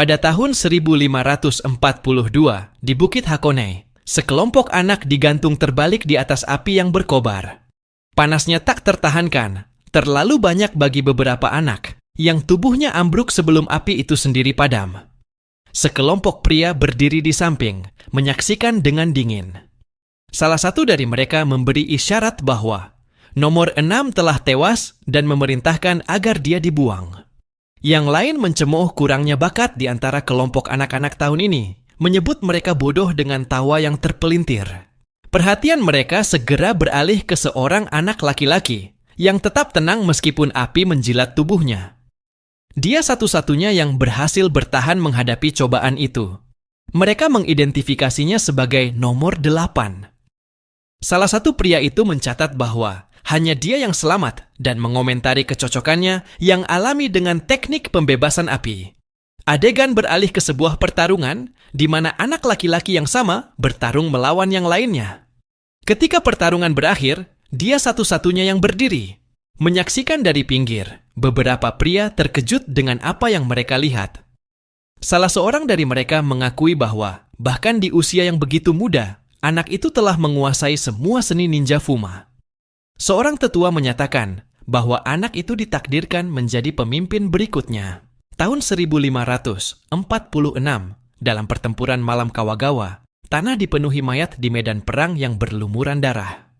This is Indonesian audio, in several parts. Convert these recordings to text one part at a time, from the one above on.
Pada tahun 1542, di Bukit Hakone, sekelompok anak digantung terbalik di atas api yang berkobar. Panasnya tak tertahankan, terlalu banyak bagi beberapa anak, yang tubuhnya ambruk sebelum api itu sendiri padam. Sekelompok pria berdiri di samping, menyaksikan dengan dingin. Salah satu dari mereka memberi isyarat bahwa nomor 6 telah tewas dan memerintahkan agar dia dibuang. Yang lain mencemooh kurangnya bakat di antara kelompok anak-anak tahun ini, menyebut mereka bodoh dengan tawa yang terpelintir. Perhatian mereka segera beralih ke seorang anak laki-laki yang tetap tenang meskipun api menjilat tubuhnya. Dia satu-satunya yang berhasil bertahan menghadapi cobaan itu. Mereka mengidentifikasinya sebagai nomor 8. Salah satu pria itu mencatat bahwa hanya dia yang selamat dan mengomentari kecocokannya yang alami dengan teknik pembebasan api. Adegan beralih ke sebuah pertarungan di mana anak laki-laki yang sama bertarung melawan yang lainnya. Ketika pertarungan berakhir, dia satu-satunya yang berdiri. Menyaksikan dari pinggir, beberapa pria terkejut dengan apa yang mereka lihat. Salah seorang dari mereka mengakui bahwa bahkan di usia yang begitu muda, anak itu telah menguasai semua seni ninja Fuma. Seorang tetua menyatakan bahwa anak itu ditakdirkan menjadi pemimpin berikutnya. Tahun 1546, dalam pertempuran malam Kawagawa, tanah dipenuhi mayat di medan perang yang berlumuran darah.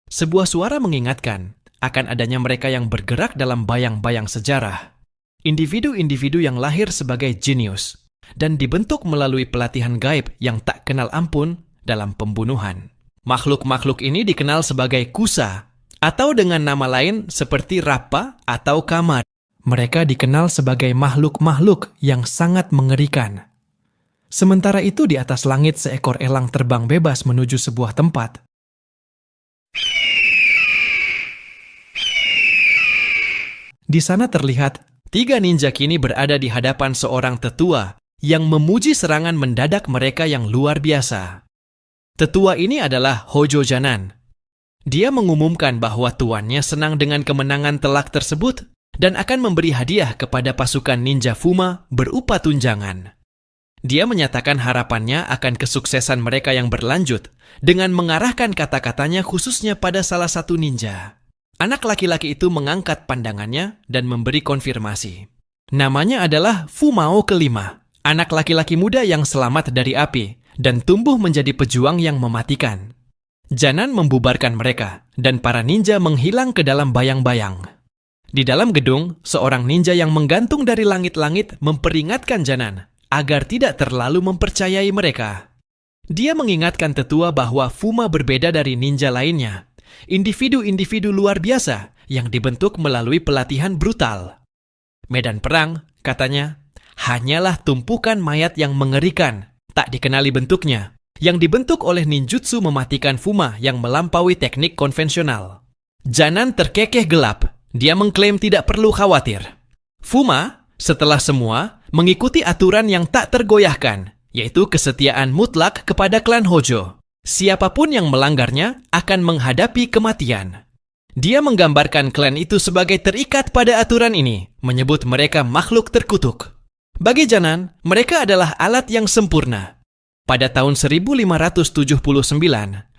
Sebuah suara mengingatkan akan adanya mereka yang bergerak dalam bayang-bayang sejarah. Individu-individu yang lahir sebagai jenius dan dibentuk melalui pelatihan gaib yang tak kenal ampun dalam pembunuhan. Makhluk-makhluk ini dikenal sebagai Kusa, atau dengan nama lain seperti Rappa atau Kamar. Mereka dikenal sebagai makhluk-makhluk yang sangat mengerikan. Sementara itu di atas langit seekor elang terbang bebas menuju sebuah tempat. Di sana terlihat 3 ninja kini berada di hadapan seorang tetua yang memuji serangan mendadak mereka yang luar biasa. Tetua ini adalah Hojo Janan. Dia mengumumkan bahwa tuannya senang dengan kemenangan telak tersebut dan akan memberi hadiah kepada pasukan ninja Fuma berupa tunjangan. Dia menyatakan harapannya akan kesuksesan mereka yang berlanjut dengan mengarahkan kata-katanya khususnya pada salah satu ninja. Anak laki-laki itu mengangkat pandangannya dan memberi konfirmasi. Namanya adalah Fumao kelima, anak laki-laki muda yang selamat dari api dan tumbuh menjadi pejuang yang mematikan. Janan membubarkan mereka, dan para ninja menghilang ke dalam bayang-bayang. Di dalam gedung, seorang ninja yang menggantung dari langit-langit memperingatkan Janan agar tidak terlalu mempercayai mereka. Dia mengingatkan tetua bahwa Fuma berbeda dari ninja lainnya, individu-individu luar biasa yang dibentuk melalui pelatihan brutal. Medan perang, katanya, hanyalah tumpukan mayat yang mengerikan, tak dikenali bentuknya, yang dibentuk oleh ninjutsu mematikan Fuma yang melampaui teknik konvensional. Janan terkekeh gelap. Dia mengklaim tidak perlu khawatir. Fuma, setelah semua, mengikuti aturan yang tak tergoyahkan, yaitu kesetiaan mutlak kepada klan Hojo. Siapapun yang melanggarnya akan menghadapi kematian. Dia menggambarkan klan itu sebagai terikat pada aturan ini, menyebut mereka makhluk terkutuk. Bagi Janan, mereka adalah alat yang sempurna. Pada tahun 1579,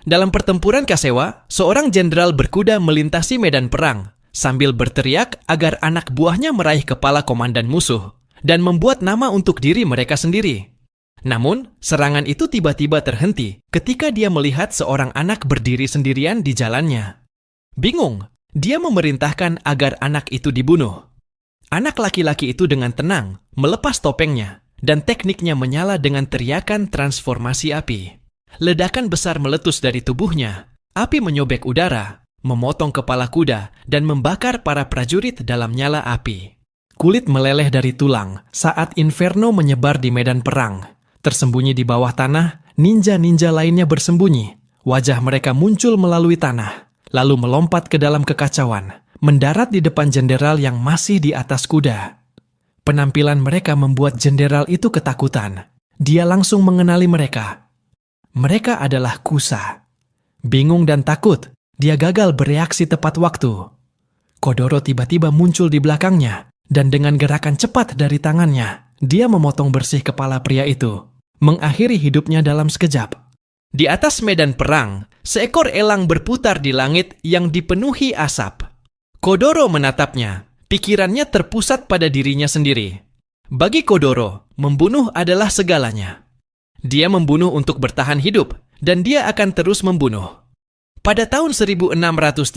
dalam pertempuran Kasewa, seorang jenderal berkuda melintasi medan perang sambil berteriak agar anak buahnya meraih kepala komandan musuh dan membuat nama untuk diri mereka sendiri. Namun, serangan itu tiba-tiba terhenti ketika dia melihat seorang anak berdiri sendirian di jalannya. Bingung, dia memerintahkan agar anak itu dibunuh. Anak laki-laki itu dengan tenang melepas topengnya, dan tekniknya menyala dengan teriakan transformasi api. Ledakan besar meletus dari tubuhnya. Api menyobek udara, memotong kepala kuda, dan membakar para prajurit dalam nyala api. Kulit meleleh dari tulang saat inferno menyebar di medan perang. Tersembunyi di bawah tanah, ninja-ninja lainnya bersembunyi. Wajah mereka muncul melalui tanah, lalu melompat ke dalam kekacauan, mendarat di depan jenderal yang masih di atas kuda. Penampilan mereka membuat jenderal itu ketakutan. Dia langsung mengenali mereka. Mereka adalah Kusa. Bingung dan takut, dia gagal bereaksi tepat waktu. Kodoro tiba-tiba muncul di belakangnya, dan dengan gerakan cepat dari tangannya, dia memotong bersih kepala pria itu, mengakhiri hidupnya dalam sekejap. Di atas medan perang, seekor elang berputar di langit yang dipenuhi asap. Kodoro menatapnya, pikirannya terpusat pada dirinya sendiri. Bagi Kodoro, membunuh adalah segalanya. Dia membunuh untuk bertahan hidup, dan dia akan terus membunuh. Pada tahun 1613,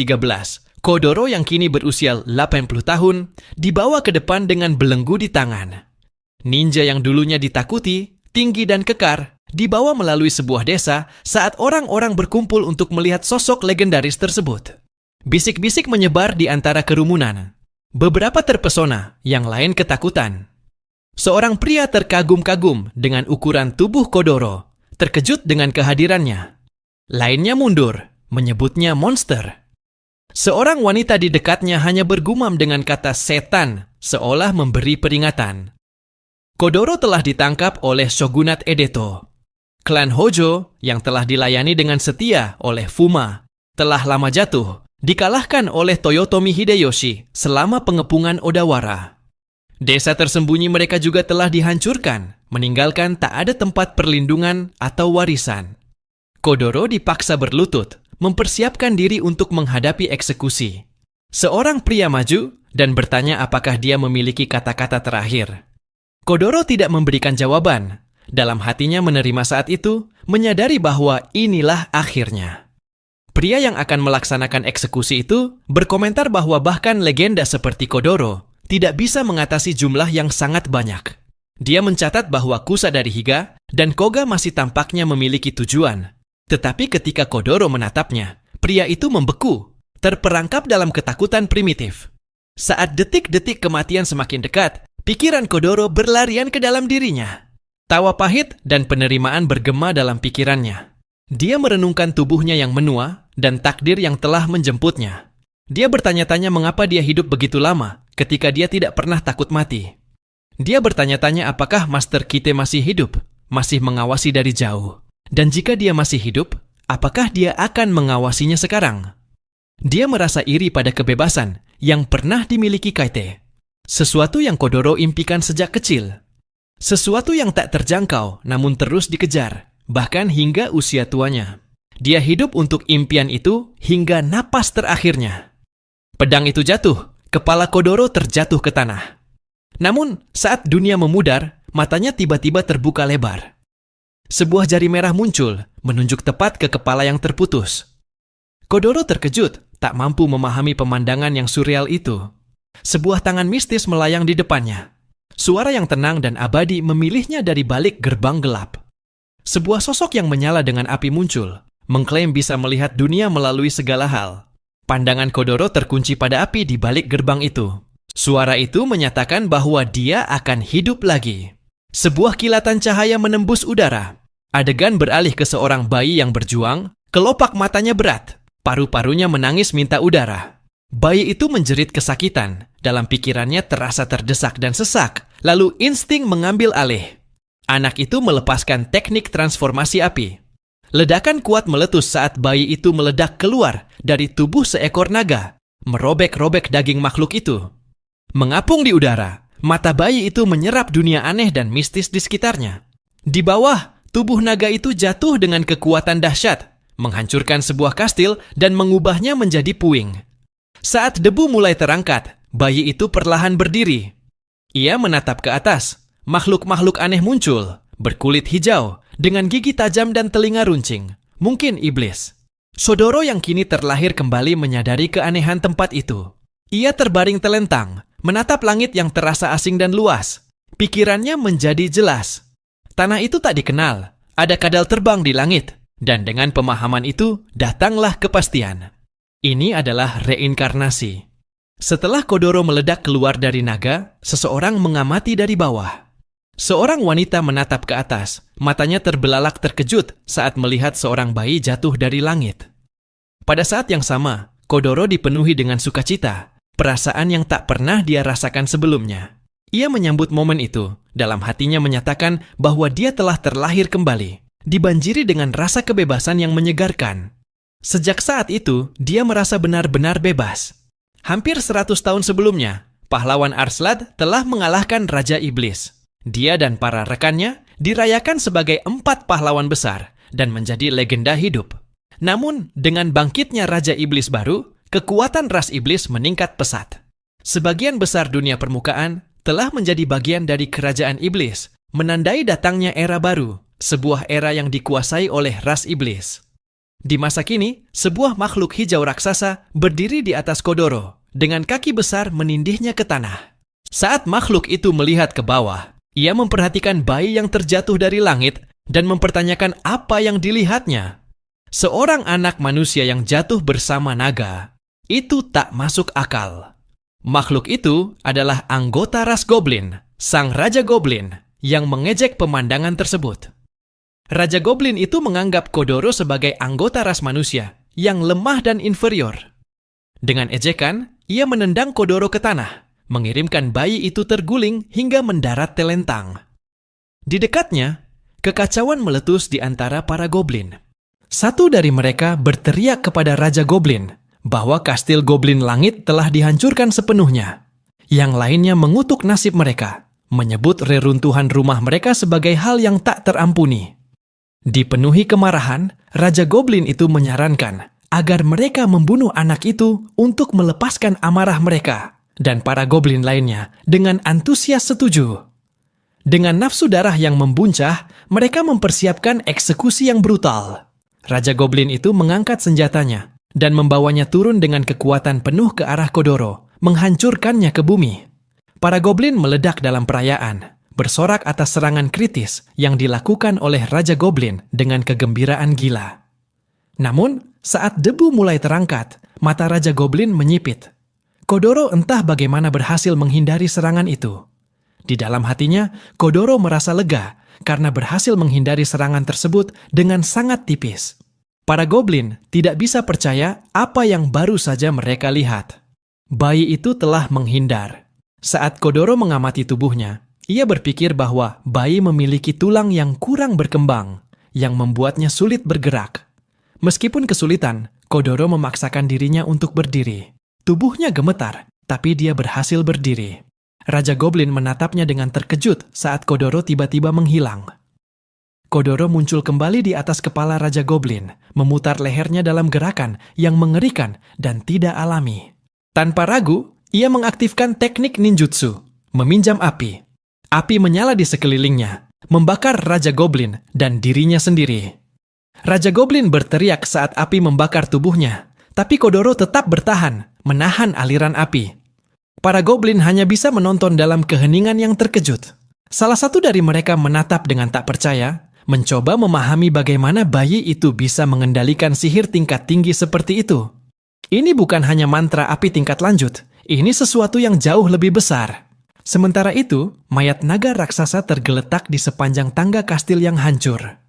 Kodoro yang kini berusia 80 tahun, dibawa ke depan dengan belenggu di tangan. Ninja yang dulunya ditakuti, tinggi dan kekar, dibawa melalui sebuah desa saat orang-orang berkumpul untuk melihat sosok legendaris tersebut. Bisik-bisik menyebar di antara kerumunan. Beberapa terpesona, yang lain ketakutan. Seorang pria terkagum-kagum dengan ukuran tubuh Kodoro, terkejut dengan kehadirannya. Lainnya mundur, menyebutnya monster. Seorang wanita di dekatnya hanya bergumam dengan kata setan, seolah memberi peringatan. Kodoro telah ditangkap oleh Shogunat Edo. Klan Hojo, yang telah dilayani dengan setia oleh Fuma, telah lama jatuh, dikalahkan oleh Toyotomi Hideyoshi selama pengepungan Odawara. Desa tersembunyi mereka juga telah dihancurkan, meninggalkan tak ada tempat perlindungan atau warisan. Kodoro dipaksa berlutut, mempersiapkan diri untuk menghadapi eksekusi. Seorang pria maju dan bertanya apakah dia memiliki kata-kata terakhir. Kodoro tidak memberikan jawaban. Dalam hatinya menerima saat itu, menyadari bahwa inilah akhirnya. Pria yang akan melaksanakan eksekusi itu berkomentar bahwa bahkan legenda seperti Kodoro tidak bisa mengatasi jumlah yang sangat banyak. Dia mencatat bahwa Kusa dari Higa dan Koga masih tampaknya memiliki tujuan. Tetapi ketika Kodoro menatapnya, pria itu membeku, terperangkap dalam ketakutan primitif. Saat detik-detik kematian semakin dekat, pikiran Kodoro berlarian ke dalam dirinya. Tawa pahit dan penerimaan bergema dalam pikirannya. Dia merenungkan tubuhnya yang menua dan takdir yang telah menjemputnya. Dia bertanya-tanya mengapa dia hidup begitu lama ketika dia tidak pernah takut mati. Dia bertanya-tanya apakah Master Kite masih hidup, masih mengawasi dari jauh. Dan jika dia masih hidup, apakah dia akan mengawasinya sekarang? Dia merasa iri pada kebebasan yang pernah dimiliki Kaite. Sesuatu yang Kodoro impikan sejak kecil. Sesuatu yang tak terjangkau namun terus dikejar, bahkan hingga usia tuanya. Dia hidup untuk impian itu hingga napas terakhirnya. Pedang itu jatuh, kepala Kodoro terjatuh ke tanah. Namun, saat dunia memudar, matanya tiba-tiba terbuka lebar. Sebuah jari merah muncul, menunjuk tepat ke kepala yang terputus. Kodoro terkejut, tak mampu memahami pemandangan yang surreal itu. Sebuah tangan mistis melayang di depannya. Suara yang tenang dan abadi memilihnya dari balik gerbang gelap. Sebuah sosok yang menyala dengan api muncul, mengklaim bisa melihat dunia melalui segala hal. Pandangan Kodoro terkunci pada api di balik gerbang itu. Suara itu menyatakan bahwa dia akan hidup lagi. Sebuah kilatan cahaya menembus udara. Adegan beralih ke seorang bayi yang berjuang, kelopak matanya berat, paru-parunya menangis minta udara. Bayi itu menjerit kesakitan, dalam pikirannya terasa terdesak dan sesak, lalu insting mengambil alih. Anak itu melepaskan teknik transformasi api. Ledakan kuat meletus saat bayi itu meledak keluar dari tubuh seekor naga, merobek-robek daging makhluk itu. Mengapung di udara, mata bayi itu menyerap dunia aneh dan mistis di sekitarnya. Di bawah, tubuh naga itu jatuh dengan kekuatan dahsyat, menghancurkan sebuah kastil dan mengubahnya menjadi puing. Saat debu mulai terangkat, bayi itu perlahan berdiri. Ia menatap ke atas. Makhluk-makhluk aneh muncul, berkulit hijau, dengan gigi tajam dan telinga runcing. Mungkin iblis. Sodoro yang kini terlahir kembali menyadari keanehan tempat itu. Ia terbaring telentang, menatap langit yang terasa asing dan luas. Pikirannya menjadi jelas. Tanah itu tak dikenal, ada kadal terbang di langit, dan dengan pemahaman itu datanglah kepastian. Ini adalah reinkarnasi. Setelah Kodoro meledak keluar dari naga, seseorang mengamati dari bawah. Seorang wanita menatap ke atas, matanya terbelalak terkejut saat melihat seorang bayi jatuh dari langit. Pada saat yang sama, Kodoro dipenuhi dengan sukacita, perasaan yang tak pernah dia rasakan sebelumnya. Ia menyambut momen itu, dalam hatinya menyatakan bahwa dia telah terlahir kembali, dibanjiri dengan rasa kebebasan yang menyegarkan. Sejak saat itu, dia merasa benar-benar bebas. Hampir 100 tahun sebelumnya, pahlawan Arslad telah mengalahkan Raja Iblis. Dia dan para rekannya dirayakan sebagai 4 pahlawan besar dan menjadi legenda hidup. Namun, dengan bangkitnya Raja Iblis baru, kekuatan ras iblis meningkat pesat. Sebagian besar dunia permukaan telah menjadi bagian dari kerajaan iblis, menandai datangnya era baru, sebuah era yang dikuasai oleh ras iblis. Di masa kini, sebuah makhluk hijau raksasa berdiri di atas Kodoro, dengan kaki besar menindihnya ke tanah. Saat makhluk itu melihat ke bawah, ia memperhatikan bayi yang terjatuh dari langit dan mempertanyakan apa yang dilihatnya. Seorang anak manusia yang jatuh bersama naga. Itu tak masuk akal. Makhluk itu adalah anggota ras Goblin, sang Raja Goblin, yang mengejek pemandangan tersebut. Raja Goblin itu menganggap Kodoro sebagai anggota ras manusia yang lemah dan inferior. Dengan ejekan, ia menendang Kodoro ke tanah, mengirimkan bayi itu terguling hingga mendarat telentang. Di dekatnya, kekacauan meletus di antara para Goblin. Satu dari mereka berteriak kepada Raja Goblin bahwa kastil Goblin Langit telah dihancurkan sepenuhnya. Yang lainnya mengutuk nasib mereka, menyebut reruntuhan rumah mereka sebagai hal yang tak terampuni. Dipenuhi kemarahan, Raja Goblin itu menyarankan agar mereka membunuh anak itu untuk melepaskan amarah mereka, dan para Goblin lainnya dengan antusias setuju. Dengan nafsu darah yang membuncah, mereka mempersiapkan eksekusi yang brutal. Raja Goblin itu mengangkat senjatanya dan membawanya turun dengan kekuatan penuh ke arah Kodoro, menghancurkannya ke bumi. Para Goblin meledak dalam perayaan, bersorak atas serangan kritis yang dilakukan oleh Raja Goblin dengan kegembiraan gila. Namun, saat debu mulai terangkat, mata Raja Goblin menyipit. Kodoro entah bagaimana berhasil menghindari serangan itu. Di dalam hatinya, Kodoro merasa lega karena berhasil menghindari serangan tersebut dengan sangat tipis. Para Goblin tidak bisa percaya apa yang baru saja mereka lihat. Bayi itu telah menghindar. Saat Kodoro mengamati tubuhnya, ia berpikir bahwa bayi memiliki tulang yang kurang berkembang, yang membuatnya sulit bergerak. Meskipun kesulitan, Kodoro memaksakan dirinya untuk berdiri. Tubuhnya gemetar, tapi dia berhasil berdiri. Raja Goblin menatapnya dengan terkejut saat Kodoro tiba-tiba menghilang. Kodoro muncul kembali di atas kepala Raja Goblin, memutar lehernya dalam gerakan yang mengerikan dan tidak alami. Tanpa ragu, ia mengaktifkan teknik ninjutsu, meminjam api. Api menyala di sekelilingnya, membakar Raja Goblin dan dirinya sendiri. Raja Goblin berteriak saat api membakar tubuhnya, tapi Kodoro tetap bertahan, menahan aliran api. Para Goblin hanya bisa menonton dalam keheningan yang terkejut. Salah satu dari mereka menatap dengan tak percaya, mencoba memahami bagaimana bayi itu bisa mengendalikan sihir tingkat tinggi seperti itu. Ini bukan hanya mantra api tingkat lanjut, ini sesuatu yang jauh lebih besar. Sementara itu, mayat naga raksasa tergeletak di sepanjang tangga kastil yang hancur.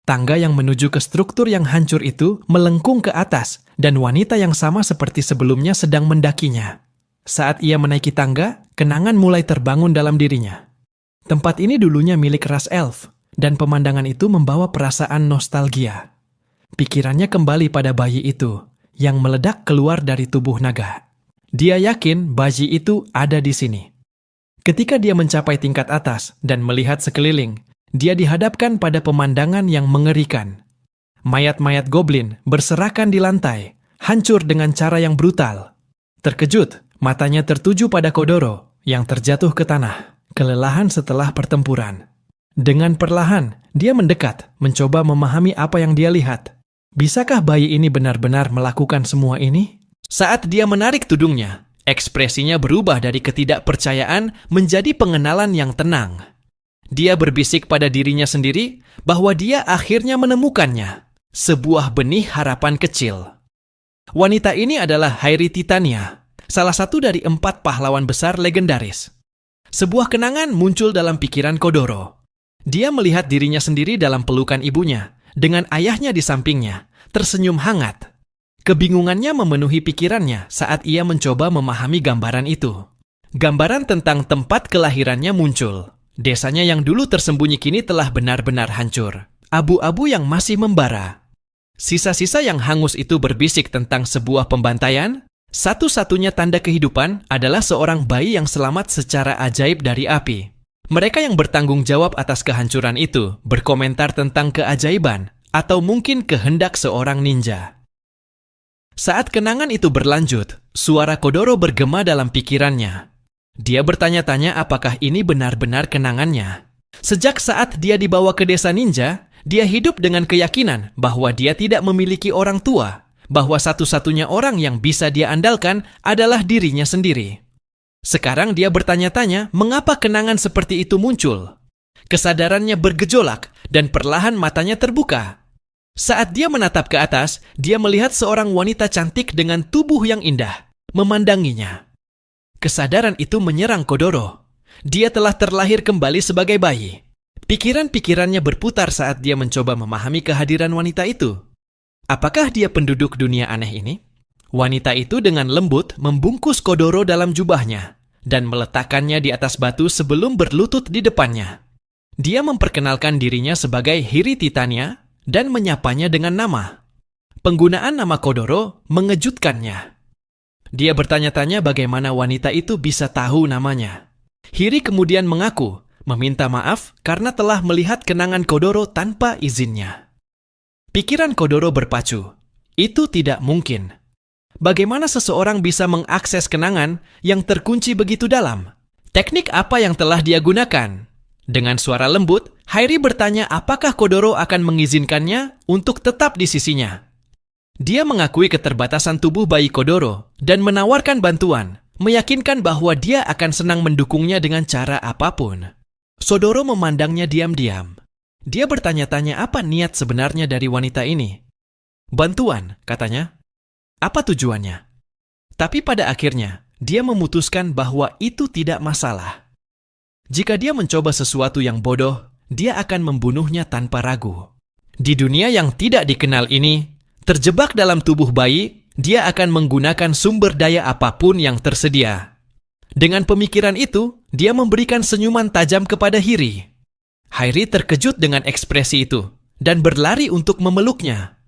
Tangga yang menuju ke struktur yang hancur itu melengkung ke atas, dan wanita yang sama seperti sebelumnya sedang mendakinya. Saat ia menaiki tangga, kenangan mulai terbangun dalam dirinya. Tempat ini dulunya milik ras elf, dan pemandangan itu membawa perasaan nostalgia. Pikirannya kembali pada bayi itu, yang meledak keluar dari tubuh naga. Dia yakin bayi itu ada di sini. Ketika dia mencapai tingkat atas dan melihat sekeliling, dia dihadapkan pada pemandangan yang mengerikan. Mayat-mayat goblin berserakan di lantai, hancur dengan cara yang brutal. Terkejut, matanya tertuju pada Kodoro yang terjatuh ke tanah, kelelahan setelah pertempuran. Dengan perlahan, dia mendekat, mencoba memahami apa yang dia lihat. Bisakah bayi ini benar-benar melakukan semua ini? Saat dia menarik tudungnya, ekspresinya berubah dari ketidakpercayaan menjadi pengenalan yang tenang. Dia berbisik pada dirinya sendiri bahwa dia akhirnya menemukannya, sebuah benih harapan kecil. Wanita ini adalah Hairi Titania, salah satu dari 4 pahlawan besar legendaris. Sebuah kenangan muncul dalam pikiran Kodoro. Dia melihat dirinya sendiri dalam pelukan ibunya, dengan ayahnya di sampingnya, tersenyum hangat. Kebingungannya memenuhi pikirannya saat ia mencoba memahami gambaran itu. Gambaran tentang tempat kelahirannya muncul. Desanya yang dulu tersembunyi kini telah benar-benar hancur. Abu-abu yang masih membara. Sisa-sisa yang hangus itu berbisik tentang sebuah pembantaian. Satu-satunya tanda kehidupan adalah seorang bayi yang selamat secara ajaib dari api. Mereka yang bertanggung jawab atas kehancuran itu berkomentar tentang keajaiban atau mungkin kehendak seorang ninja. Saat kenangan itu berlanjut, suara Kodoro bergema dalam pikirannya. Dia bertanya-tanya apakah ini benar-benar kenangannya. Sejak saat dia dibawa ke desa ninja, dia hidup dengan keyakinan bahwa dia tidak memiliki orang tua, bahwa satu-satunya orang yang bisa dia andalkan adalah dirinya sendiri. Sekarang dia bertanya-tanya mengapa kenangan seperti itu muncul. Kesadarannya bergejolak dan perlahan matanya terbuka. Saat dia menatap ke atas, dia melihat seorang wanita cantik dengan tubuh yang indah, memandanginya. Kesadaran itu menyerang Kodoro. Dia telah terlahir kembali sebagai bayi. Pikiran-pikirannya berputar saat dia mencoba memahami kehadiran wanita itu. Apakah dia penduduk dunia aneh ini? Wanita itu dengan lembut membungkus Kodoro dalam jubahnya dan meletakkannya di atas batu sebelum berlutut di depannya. Dia memperkenalkan dirinya sebagai Hiri Titania dan menyapanya dengan nama. Penggunaan nama Kodoro mengejutkannya. Dia bertanya-tanya bagaimana wanita itu bisa tahu namanya. Hiri kemudian mengaku, meminta maaf karena telah melihat kenangan Kodoro tanpa izinnya. Pikiran Kodoro berpacu. Itu tidak mungkin. Bagaimana seseorang bisa mengakses kenangan yang terkunci begitu dalam? Teknik apa yang telah dia gunakan? Dengan suara lembut, Hairi bertanya apakah Kodoro akan mengizinkannya untuk tetap di sisinya. Dia mengakui keterbatasan tubuh bayi Kodoro dan menawarkan bantuan, meyakinkan bahwa dia akan senang mendukungnya dengan cara apapun. Sodoro memandangnya diam-diam. Dia bertanya-tanya apa niat sebenarnya dari wanita ini. Bantuan, katanya. Apa tujuannya? Tapi pada akhirnya, dia memutuskan bahwa itu tidak masalah. Jika dia mencoba sesuatu yang bodoh, dia akan membunuhnya tanpa ragu. Di dunia yang tidak dikenal ini, terjebak dalam tubuh bayi, dia akan menggunakan sumber daya apapun yang tersedia. Dengan pemikiran itu, dia memberikan senyuman tajam kepada Hiri. Hairi terkejut dengan ekspresi itu dan berlari untuk memeluknya.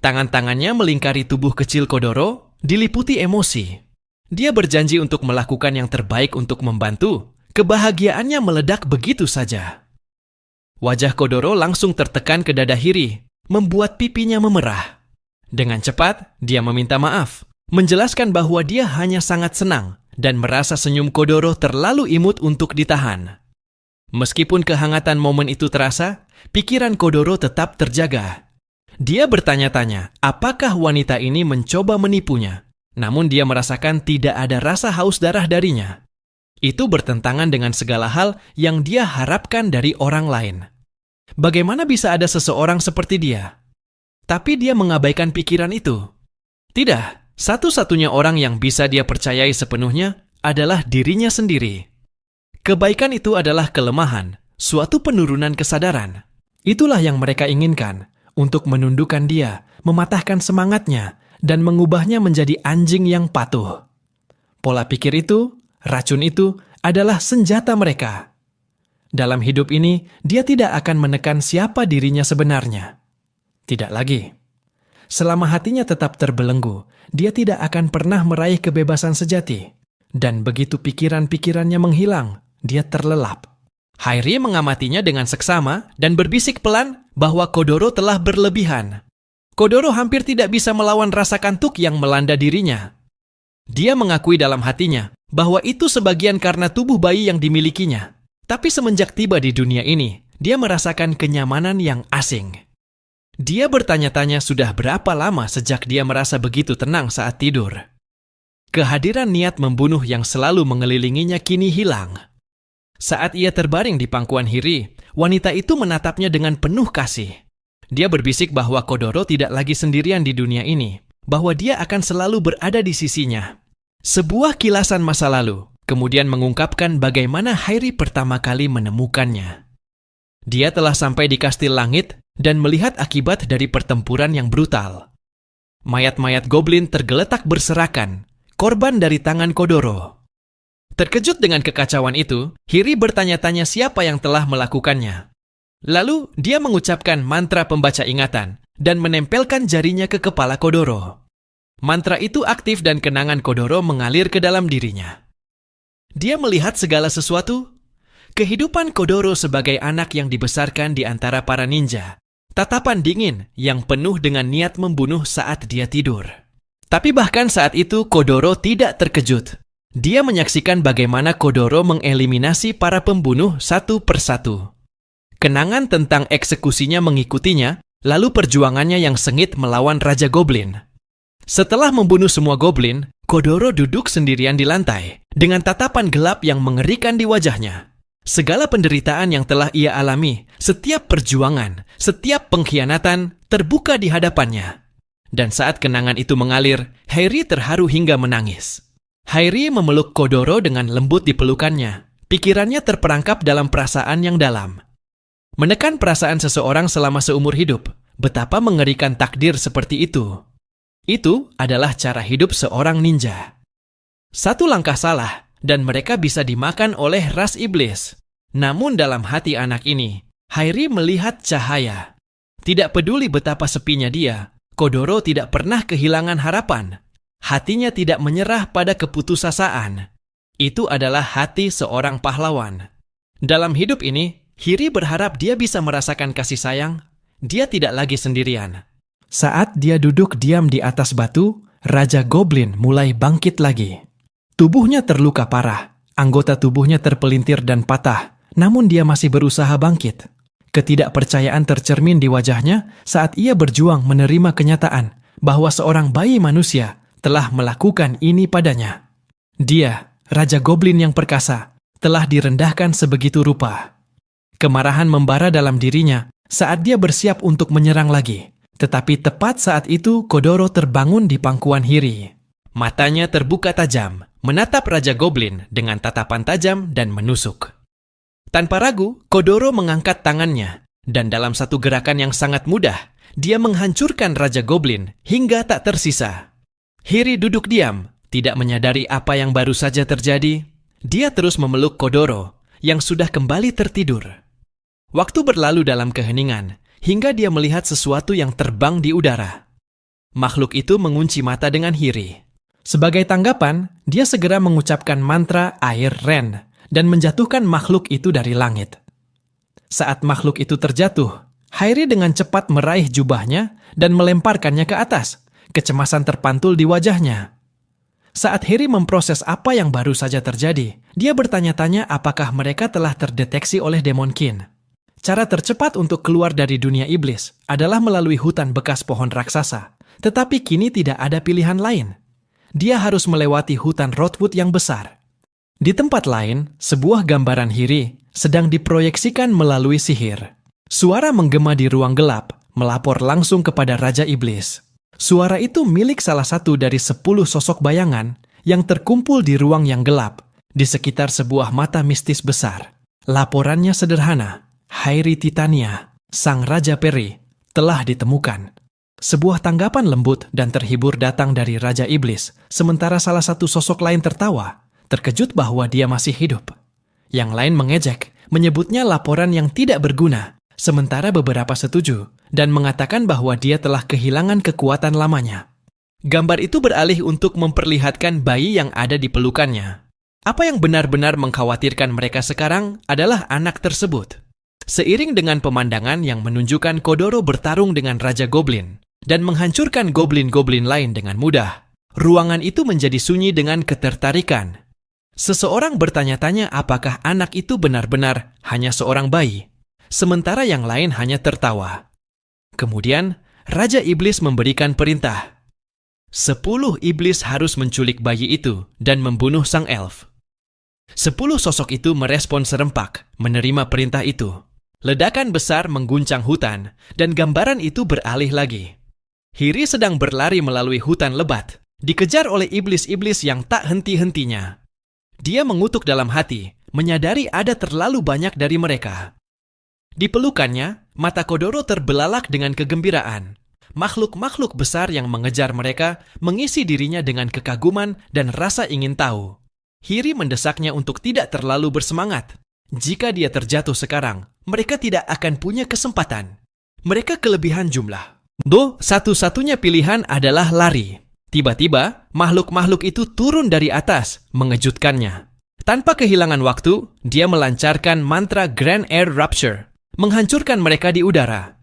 Tangan-tangannya melingkari tubuh kecil Kodoro, diliputi emosi. Dia berjanji untuk melakukan yang terbaik untuk membantu. Kebahagiaannya meledak begitu saja. Wajah Kodoro langsung tertekan ke dada Hiri, membuat pipinya memerah. Dengan cepat, dia meminta maaf, menjelaskan bahwa dia hanya sangat senang dan merasa senyum Kodoro terlalu imut untuk ditahan. Meskipun kehangatan momen itu terasa, pikiran Kodoro tetap terjaga. Dia bertanya-tanya apakah wanita ini mencoba menipunya, namun dia merasakan tidak ada rasa haus darah darinya. Itu bertentangan dengan segala hal yang dia harapkan dari orang lain. Bagaimana bisa ada seseorang seperti dia? Tapi dia mengabaikan pikiran itu. Tidak, satu-satunya orang yang bisa dia percayai sepenuhnya adalah dirinya sendiri. Kebaikan itu adalah kelemahan, suatu penurunan kesadaran. Itulah yang mereka inginkan, untuk menundukkan dia, mematahkan semangatnya, dan mengubahnya menjadi anjing yang patuh. Pola pikir itu, racun itu, adalah senjata mereka. Dalam hidup ini, dia tidak akan menekan siapa dirinya sebenarnya. Tidak lagi. Selama hatinya tetap terbelenggu, dia tidak akan pernah meraih kebebasan sejati. Dan begitu pikiran-pikirannya menghilang, dia terlelap. Hairi mengamatinya dengan seksama dan berbisik pelan bahwa Kodoro telah berlebihan. Kodoro hampir tidak bisa melawan rasa kantuk yang melanda dirinya. Dia mengakui dalam hatinya bahwa itu sebagian karena tubuh bayi yang dimilikinya. Tapi semenjak tiba di dunia ini, dia merasakan kenyamanan yang asing. Dia bertanya-tanya sudah berapa lama sejak dia merasa begitu tenang saat tidur. Kehadiran niat membunuh yang selalu mengelilinginya kini hilang. Saat ia terbaring di pangkuan Hiri, wanita itu menatapnya dengan penuh kasih. Dia berbisik bahwa Kodoro tidak lagi sendirian di dunia ini, bahwa dia akan selalu berada di sisinya. Sebuah kilasan masa lalu, kemudian mengungkapkan bagaimana Hairi pertama kali menemukannya. Dia telah sampai di Kastil Langit dan melihat akibat dari pertempuran yang brutal. Mayat-mayat goblin tergeletak berserakan, korban dari tangan Kodoro. Terkejut dengan kekacauan itu, Hiri bertanya-tanya siapa yang telah melakukannya. Lalu, dia mengucapkan mantra pembaca ingatan dan menempelkan jarinya ke kepala Kodoro. Mantra itu aktif dan kenangan Kodoro mengalir ke dalam dirinya. Dia melihat segala sesuatu, Kehidupan Kodoro sebagai anak yang dibesarkan di antara para ninja. Tatapan dingin yang penuh dengan niat membunuh saat dia tidur. Tapi bahkan saat itu Kodoro tidak terkejut. Dia menyaksikan bagaimana Kodoro mengeliminasi para pembunuh satu persatu. Kenangan tentang eksekusinya mengikutinya, lalu perjuangannya yang sengit melawan Raja Goblin. Setelah membunuh semua goblin, Kodoro duduk sendirian di lantai, dengan tatapan gelap yang mengerikan di wajahnya. Segala penderitaan yang telah ia alami, setiap perjuangan, setiap pengkhianatan terbuka di hadapannya. Dan saat kenangan itu mengalir, Hairi terharu hingga menangis. Hairi memeluk Kodoro dengan lembut di pelukannya. Pikirannya terperangkap dalam perasaan yang dalam. Menekan perasaan seseorang selama seumur hidup, betapa mengerikan takdir seperti itu. Itu adalah cara hidup seorang ninja. Satu langkah salah, dan mereka bisa dimakan oleh ras iblis. Namun dalam hati anak ini, Hairi melihat cahaya. Tidak peduli betapa sepinya dia, Kodoro tidak pernah kehilangan harapan. Hatinya tidak menyerah pada keputusasaan. Itu adalah hati seorang pahlawan. Dalam hidup ini, Hiri berharap dia bisa merasakan kasih sayang. Dia tidak lagi sendirian. Saat dia duduk diam di atas batu, Raja Goblin mulai bangkit lagi. Tubuhnya terluka parah, anggota tubuhnya terpelintir dan patah, namun dia masih berusaha bangkit. Ketidakpercayaan tercermin di wajahnya saat ia berjuang menerima kenyataan bahwa seorang bayi manusia telah melakukan ini padanya. Dia, Raja Goblin yang perkasa, telah direndahkan sebegitu rupa. Kemarahan membara dalam dirinya saat dia bersiap untuk menyerang lagi. Tetapi tepat saat itu Kodoro terbangun di pangkuan Hiri. Matanya terbuka tajam, menatap Raja Goblin dengan tatapan tajam dan menusuk. Tanpa ragu, Kodoro mengangkat tangannya, dan dalam satu gerakan yang sangat mudah, dia menghancurkan Raja Goblin hingga tak tersisa. Hiri duduk diam, tidak menyadari apa yang baru saja terjadi. Dia terus memeluk Kodoro, yang sudah kembali tertidur. Waktu berlalu dalam keheningan, hingga dia melihat sesuatu yang terbang di udara. Makhluk itu mengunci mata dengan Hiri. Sebagai tanggapan, dia segera mengucapkan mantra air Ren dan menjatuhkan makhluk itu dari langit. Saat makhluk itu terjatuh, Hairi dengan cepat meraih jubahnya dan melemparkannya ke atas. Kecemasan terpantul di wajahnya. Saat Hiri memproses apa yang baru saja terjadi, dia bertanya-tanya apakah mereka telah terdeteksi oleh Demon Kin. Cara tercepat untuk keluar dari dunia iblis adalah melalui hutan bekas pohon raksasa. Tetapi kini tidak ada pilihan lain. Dia harus melewati hutan Rootwood yang besar. Di tempat lain, sebuah gambaran Hiri sedang diproyeksikan melalui sihir. Suara menggema di ruang gelap, melapor langsung kepada Raja Iblis. Suara itu milik salah satu dari 10 sosok bayangan yang terkumpul di ruang yang gelap, di sekitar sebuah mata mistis besar. Laporannya sederhana. Hairi Titania, sang Raja Peri, telah ditemukan. Sebuah tanggapan lembut dan terhibur datang dari Raja Iblis, sementara salah satu sosok lain tertawa, terkejut bahwa dia masih hidup. Yang lain mengejek, menyebutnya laporan yang tidak berguna, sementara beberapa setuju, dan mengatakan bahwa dia telah kehilangan kekuatan lamanya. Gambar itu beralih untuk memperlihatkan bayi yang ada di pelukannya. Apa yang benar-benar mengkhawatirkan mereka sekarang adalah anak tersebut. Seiring dengan pemandangan yang menunjukkan Kodoro bertarung dengan Raja Goblin dan menghancurkan goblin-goblin lain dengan mudah, ruangan itu menjadi sunyi dengan ketertarikan. Seseorang bertanya-tanya apakah anak itu benar-benar hanya seorang bayi, sementara yang lain hanya tertawa. Kemudian, Raja Iblis memberikan perintah. 10 iblis harus menculik bayi itu dan membunuh sang elf. 10 sosok itu merespon serempak, menerima perintah itu. Ledakan besar mengguncang hutan, dan gambaran itu beralih lagi. Hiri sedang berlari melalui hutan lebat, dikejar oleh iblis-iblis yang tak henti-hentinya. Dia mengutuk dalam hati, menyadari ada terlalu banyak dari mereka. Di pelukannya, mata Kodoro terbelalak dengan kegembiraan. Makhluk-makhluk besar yang mengejar mereka mengisi dirinya dengan kekaguman dan rasa ingin tahu. Hiri mendesaknya untuk tidak terlalu bersemangat. Jika dia terjatuh sekarang, mereka tidak akan punya kesempatan. Mereka kelebihan jumlah. Satu-satunya pilihan adalah lari. Tiba-tiba, makhluk-makhluk itu turun dari atas, mengejutkannya. Tanpa kehilangan waktu, dia melancarkan mantra Grand Air Rupture, menghancurkan mereka di udara.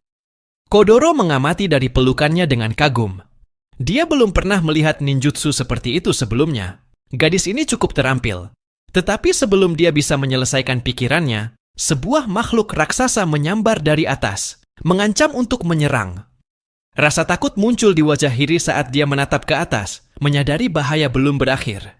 Kodoro mengamati dari pelukannya dengan kagum. Dia belum pernah melihat ninjutsu seperti itu sebelumnya. Gadis ini cukup terampil. Tetapi sebelum dia bisa menyelesaikan pikirannya, sebuah makhluk raksasa menyambar dari atas, mengancam untuk menyerang. Rasa takut muncul di wajah Hiri saat dia menatap ke atas, menyadari bahaya belum berakhir.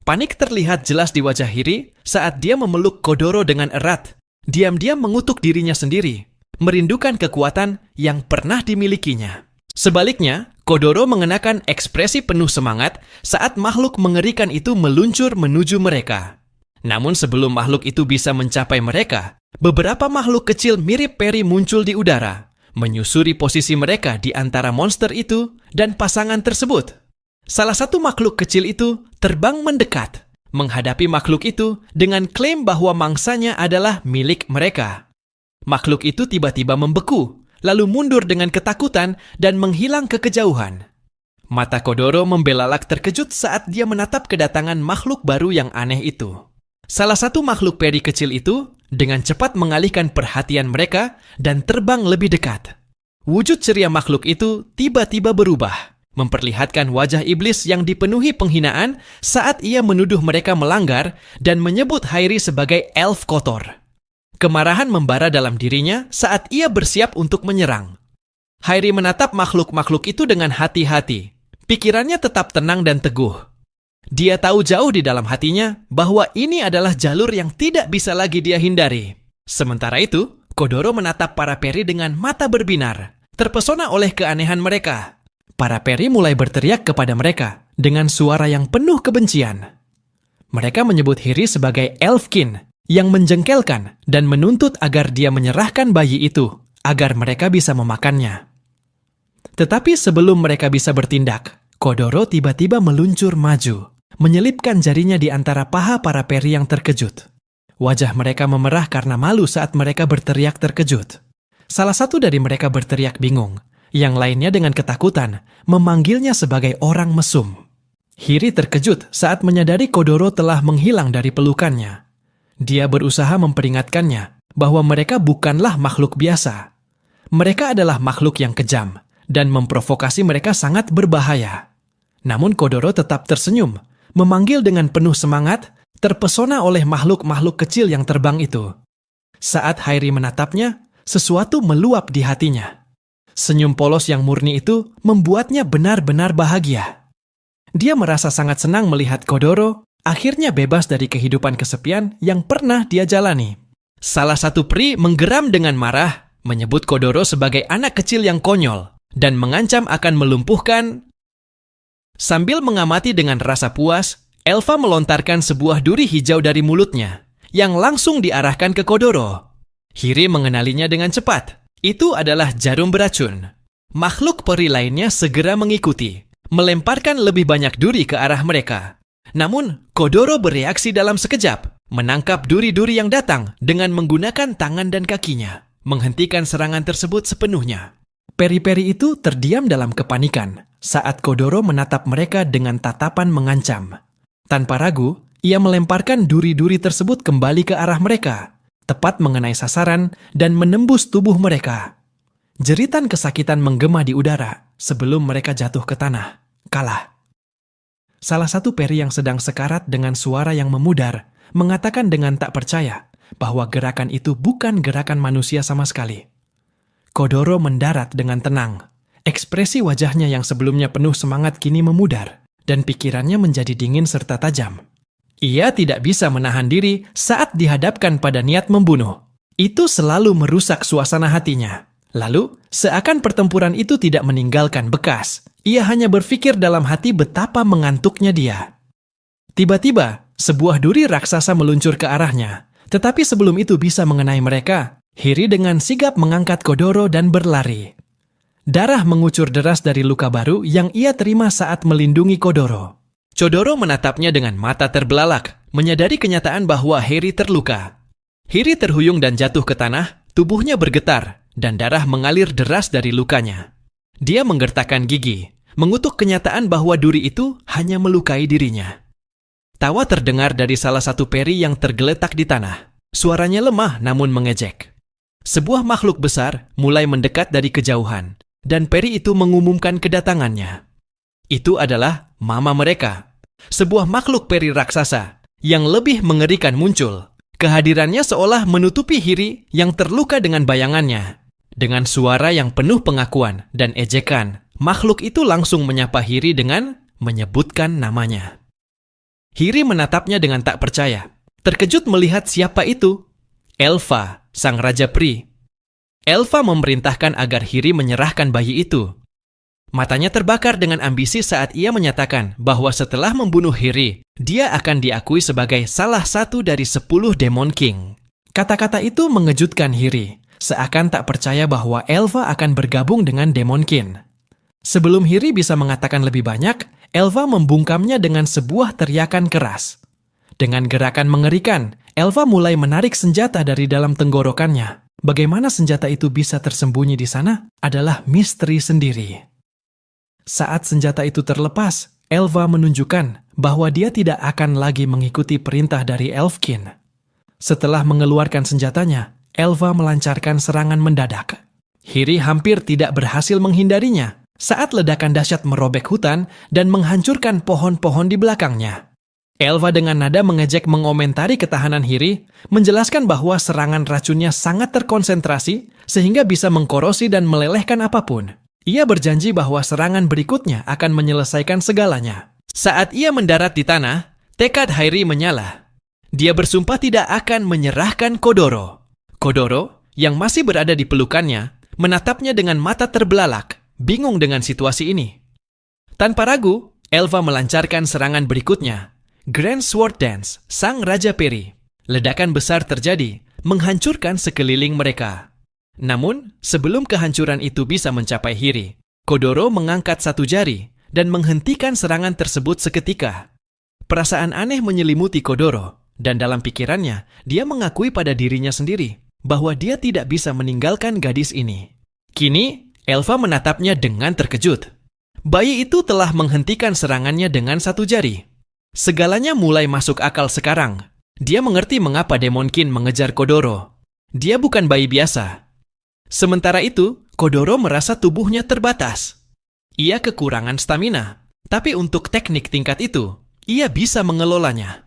Panik terlihat jelas di wajah Hiri saat dia memeluk Kodoro dengan erat, diam-diam mengutuk dirinya sendiri, merindukan kekuatan yang pernah dimilikinya. Sebaliknya, Kodoro mengenakan ekspresi penuh semangat saat makhluk mengerikan itu meluncur menuju mereka. Namun sebelum makhluk itu bisa mencapai mereka, beberapa makhluk kecil mirip peri muncul di udara, menyusuri posisi mereka di antara monster itu dan pasangan tersebut. Salah satu makhluk kecil itu terbang mendekat, menghadapi makhluk itu dengan klaim bahwa mangsanya adalah milik mereka. Makhluk itu tiba-tiba membeku, lalu mundur dengan ketakutan dan menghilang ke kejauhan. Mata Kodoro membelalak terkejut saat dia menatap kedatangan makhluk baru yang aneh itu. Salah satu makhluk peri kecil itu dengan cepat mengalihkan perhatian mereka dan terbang lebih dekat. Wujud ceria makhluk itu tiba-tiba berubah, memperlihatkan wajah iblis yang dipenuhi penghinaan saat ia menuduh mereka melanggar dan menyebut Hairi sebagai elf kotor. Kemarahan membara dalam dirinya saat ia bersiap untuk menyerang. Hairi menatap makhluk-makhluk itu dengan hati-hati. Pikirannya tetap tenang dan teguh. Dia tahu jauh di dalam hatinya bahwa ini adalah jalur yang tidak bisa lagi dia hindari. Sementara itu, Kodoro menatap para peri dengan mata berbinar, terpesona oleh keanehan mereka. Para peri mulai berteriak kepada mereka dengan suara yang penuh kebencian. Mereka menyebut Hiri sebagai elfkin yang menjengkelkan dan menuntut agar dia menyerahkan bayi itu agar mereka bisa memakannya. Tetapi sebelum mereka bisa bertindak, Kodoro tiba-tiba meluncur maju, menyelipkan jarinya di antara paha para peri yang terkejut. Wajah mereka memerah karena malu saat mereka berteriak terkejut. Salah satu dari mereka berteriak bingung, yang lainnya dengan ketakutan memanggilnya sebagai orang mesum. Hiri terkejut saat menyadari Kodoro telah menghilang dari pelukannya. Dia berusaha memperingatkannya bahwa mereka bukanlah makhluk biasa. Mereka adalah makhluk yang kejam dan memprovokasi mereka sangat berbahaya. Namun Kodoro tetap tersenyum, memanggil dengan penuh semangat, terpesona oleh makhluk-makhluk kecil yang terbang itu. Saat Hairi menatapnya, sesuatu meluap di hatinya. Senyum polos yang murni itu membuatnya benar-benar bahagia. Dia merasa sangat senang melihat Kodoro akhirnya bebas dari kehidupan kesepian yang pernah dia jalani. Salah satu peri menggeram dengan marah, menyebut Kodoro sebagai anak kecil yang konyol, dan mengancam akan melumpuhkan. Sambil mengamati dengan rasa puas, Elva melontarkan sebuah duri hijau dari mulutnya, yang langsung diarahkan ke Kodoro. Hiri mengenalinya dengan cepat. Itu adalah jarum beracun. Makhluk peri lainnya segera mengikuti, melemparkan lebih banyak duri ke arah mereka. Namun, Kodoro bereaksi dalam sekejap, menangkap duri-duri yang datang dengan menggunakan tangan dan kakinya, menghentikan serangan tersebut sepenuhnya. Peri-peri itu terdiam dalam kepanikan saat Kodoro menatap mereka dengan tatapan mengancam. Tanpa ragu, ia melemparkan duri-duri tersebut kembali ke arah mereka, tepat mengenai sasaran dan menembus tubuh mereka. Jeritan kesakitan menggema di udara sebelum mereka jatuh ke tanah, kalah. Salah satu peri yang sedang sekarat dengan suara yang memudar mengatakan dengan tak percaya bahwa gerakan itu bukan gerakan manusia sama sekali. Kodoro mendarat dengan tenang. Ekspresi wajahnya yang sebelumnya penuh semangat kini memudar, dan pikirannya menjadi dingin serta tajam. Ia tidak bisa menahan diri saat dihadapkan pada niat membunuh. Itu selalu merusak suasana hatinya. Lalu, seakan pertempuran itu tidak meninggalkan bekas, ia hanya berpikir dalam hati betapa mengantuknya dia. Tiba-tiba, sebuah duri raksasa meluncur ke arahnya, tetapi sebelum itu bisa mengenai mereka, Hiri dengan sigap mengangkat Kodoro dan berlari. Darah mengucur deras dari luka baru yang ia terima saat melindungi Kodoro. Kodoro menatapnya dengan mata terbelalak, menyadari kenyataan bahwa Hiri terluka. Hiri terhuyung dan jatuh ke tanah, tubuhnya bergetar, dan darah mengalir deras dari lukanya. Dia menggertakkan gigi, mengutuk kenyataan bahwa duri itu hanya melukai dirinya. Tawa terdengar dari salah satu peri yang tergeletak di tanah. Suaranya lemah namun mengejek. Sebuah makhluk besar mulai mendekat dari kejauhan, dan peri itu mengumumkan kedatangannya. Itu adalah mama mereka, sebuah makhluk peri raksasa yang lebih mengerikan muncul. Kehadirannya seolah menutupi Hiri yang terluka dengan bayangannya. Dengan suara yang penuh pengakuan dan ejekan, makhluk itu langsung menyapa Hiri dengan menyebutkan namanya. Hiri menatapnya dengan tak percaya, terkejut melihat siapa itu. Elva, sang raja peri. Elva memerintahkan agar Hiri menyerahkan bayi itu. Matanya terbakar dengan ambisi saat ia menyatakan bahwa setelah membunuh Hiri, dia akan diakui sebagai salah satu dari 10 Demon King. Kata-kata itu mengejutkan Hiri, seakan tak percaya bahwa Elva akan bergabung dengan Demon King. Sebelum Hiri bisa mengatakan lebih banyak, Elva membungkamnya dengan sebuah teriakan keras. Dengan gerakan mengerikan, Elva mulai menarik senjata dari dalam tenggorokannya. Bagaimana senjata itu bisa tersembunyi di sana adalah misteri sendiri. Saat senjata itu terlepas, Elva menunjukkan bahwa dia tidak akan lagi mengikuti perintah dari Elfkin. Setelah mengeluarkan senjatanya, Elva melancarkan serangan mendadak. Hiri hampir tidak berhasil menghindarinya saat ledakan dahsyat merobek hutan dan menghancurkan pohon-pohon di belakangnya. Elva dengan nada mengejek mengomentari ketahanan Hiri, menjelaskan bahwa serangan racunnya sangat terkonsentrasi sehingga bisa mengkorosi dan melelehkan apapun. Ia berjanji bahwa serangan berikutnya akan menyelesaikan segalanya. Saat ia mendarat di tanah, tekad Hiri menyala. Dia bersumpah tidak akan menyerahkan Kodoro. Kodoro, yang masih berada di pelukannya, menatapnya dengan mata terbelalak, bingung dengan situasi ini. Tanpa ragu, Elva melancarkan serangan berikutnya. Grand Sword Dance, sang Raja Peri. Ledakan besar terjadi, menghancurkan sekeliling mereka. Namun, sebelum kehancuran itu bisa mencapai Hiri, Kodoro mengangkat satu jari dan menghentikan serangan tersebut seketika. Perasaan aneh menyelimuti Kodoro, dan dalam pikirannya, dia mengakui pada dirinya sendiri bahwa dia tidak bisa meninggalkan gadis ini. Kini, Elva menatapnya dengan terkejut. Bayi itu telah menghentikan serangannya dengan satu jari. Segalanya mulai masuk akal sekarang. Dia mengerti mengapa Demon King mengejar Kodoro. Dia bukan bayi biasa. Sementara itu, Kodoro merasa tubuhnya terbatas. Ia kekurangan stamina, tapi untuk teknik tingkat itu, ia bisa mengelolanya.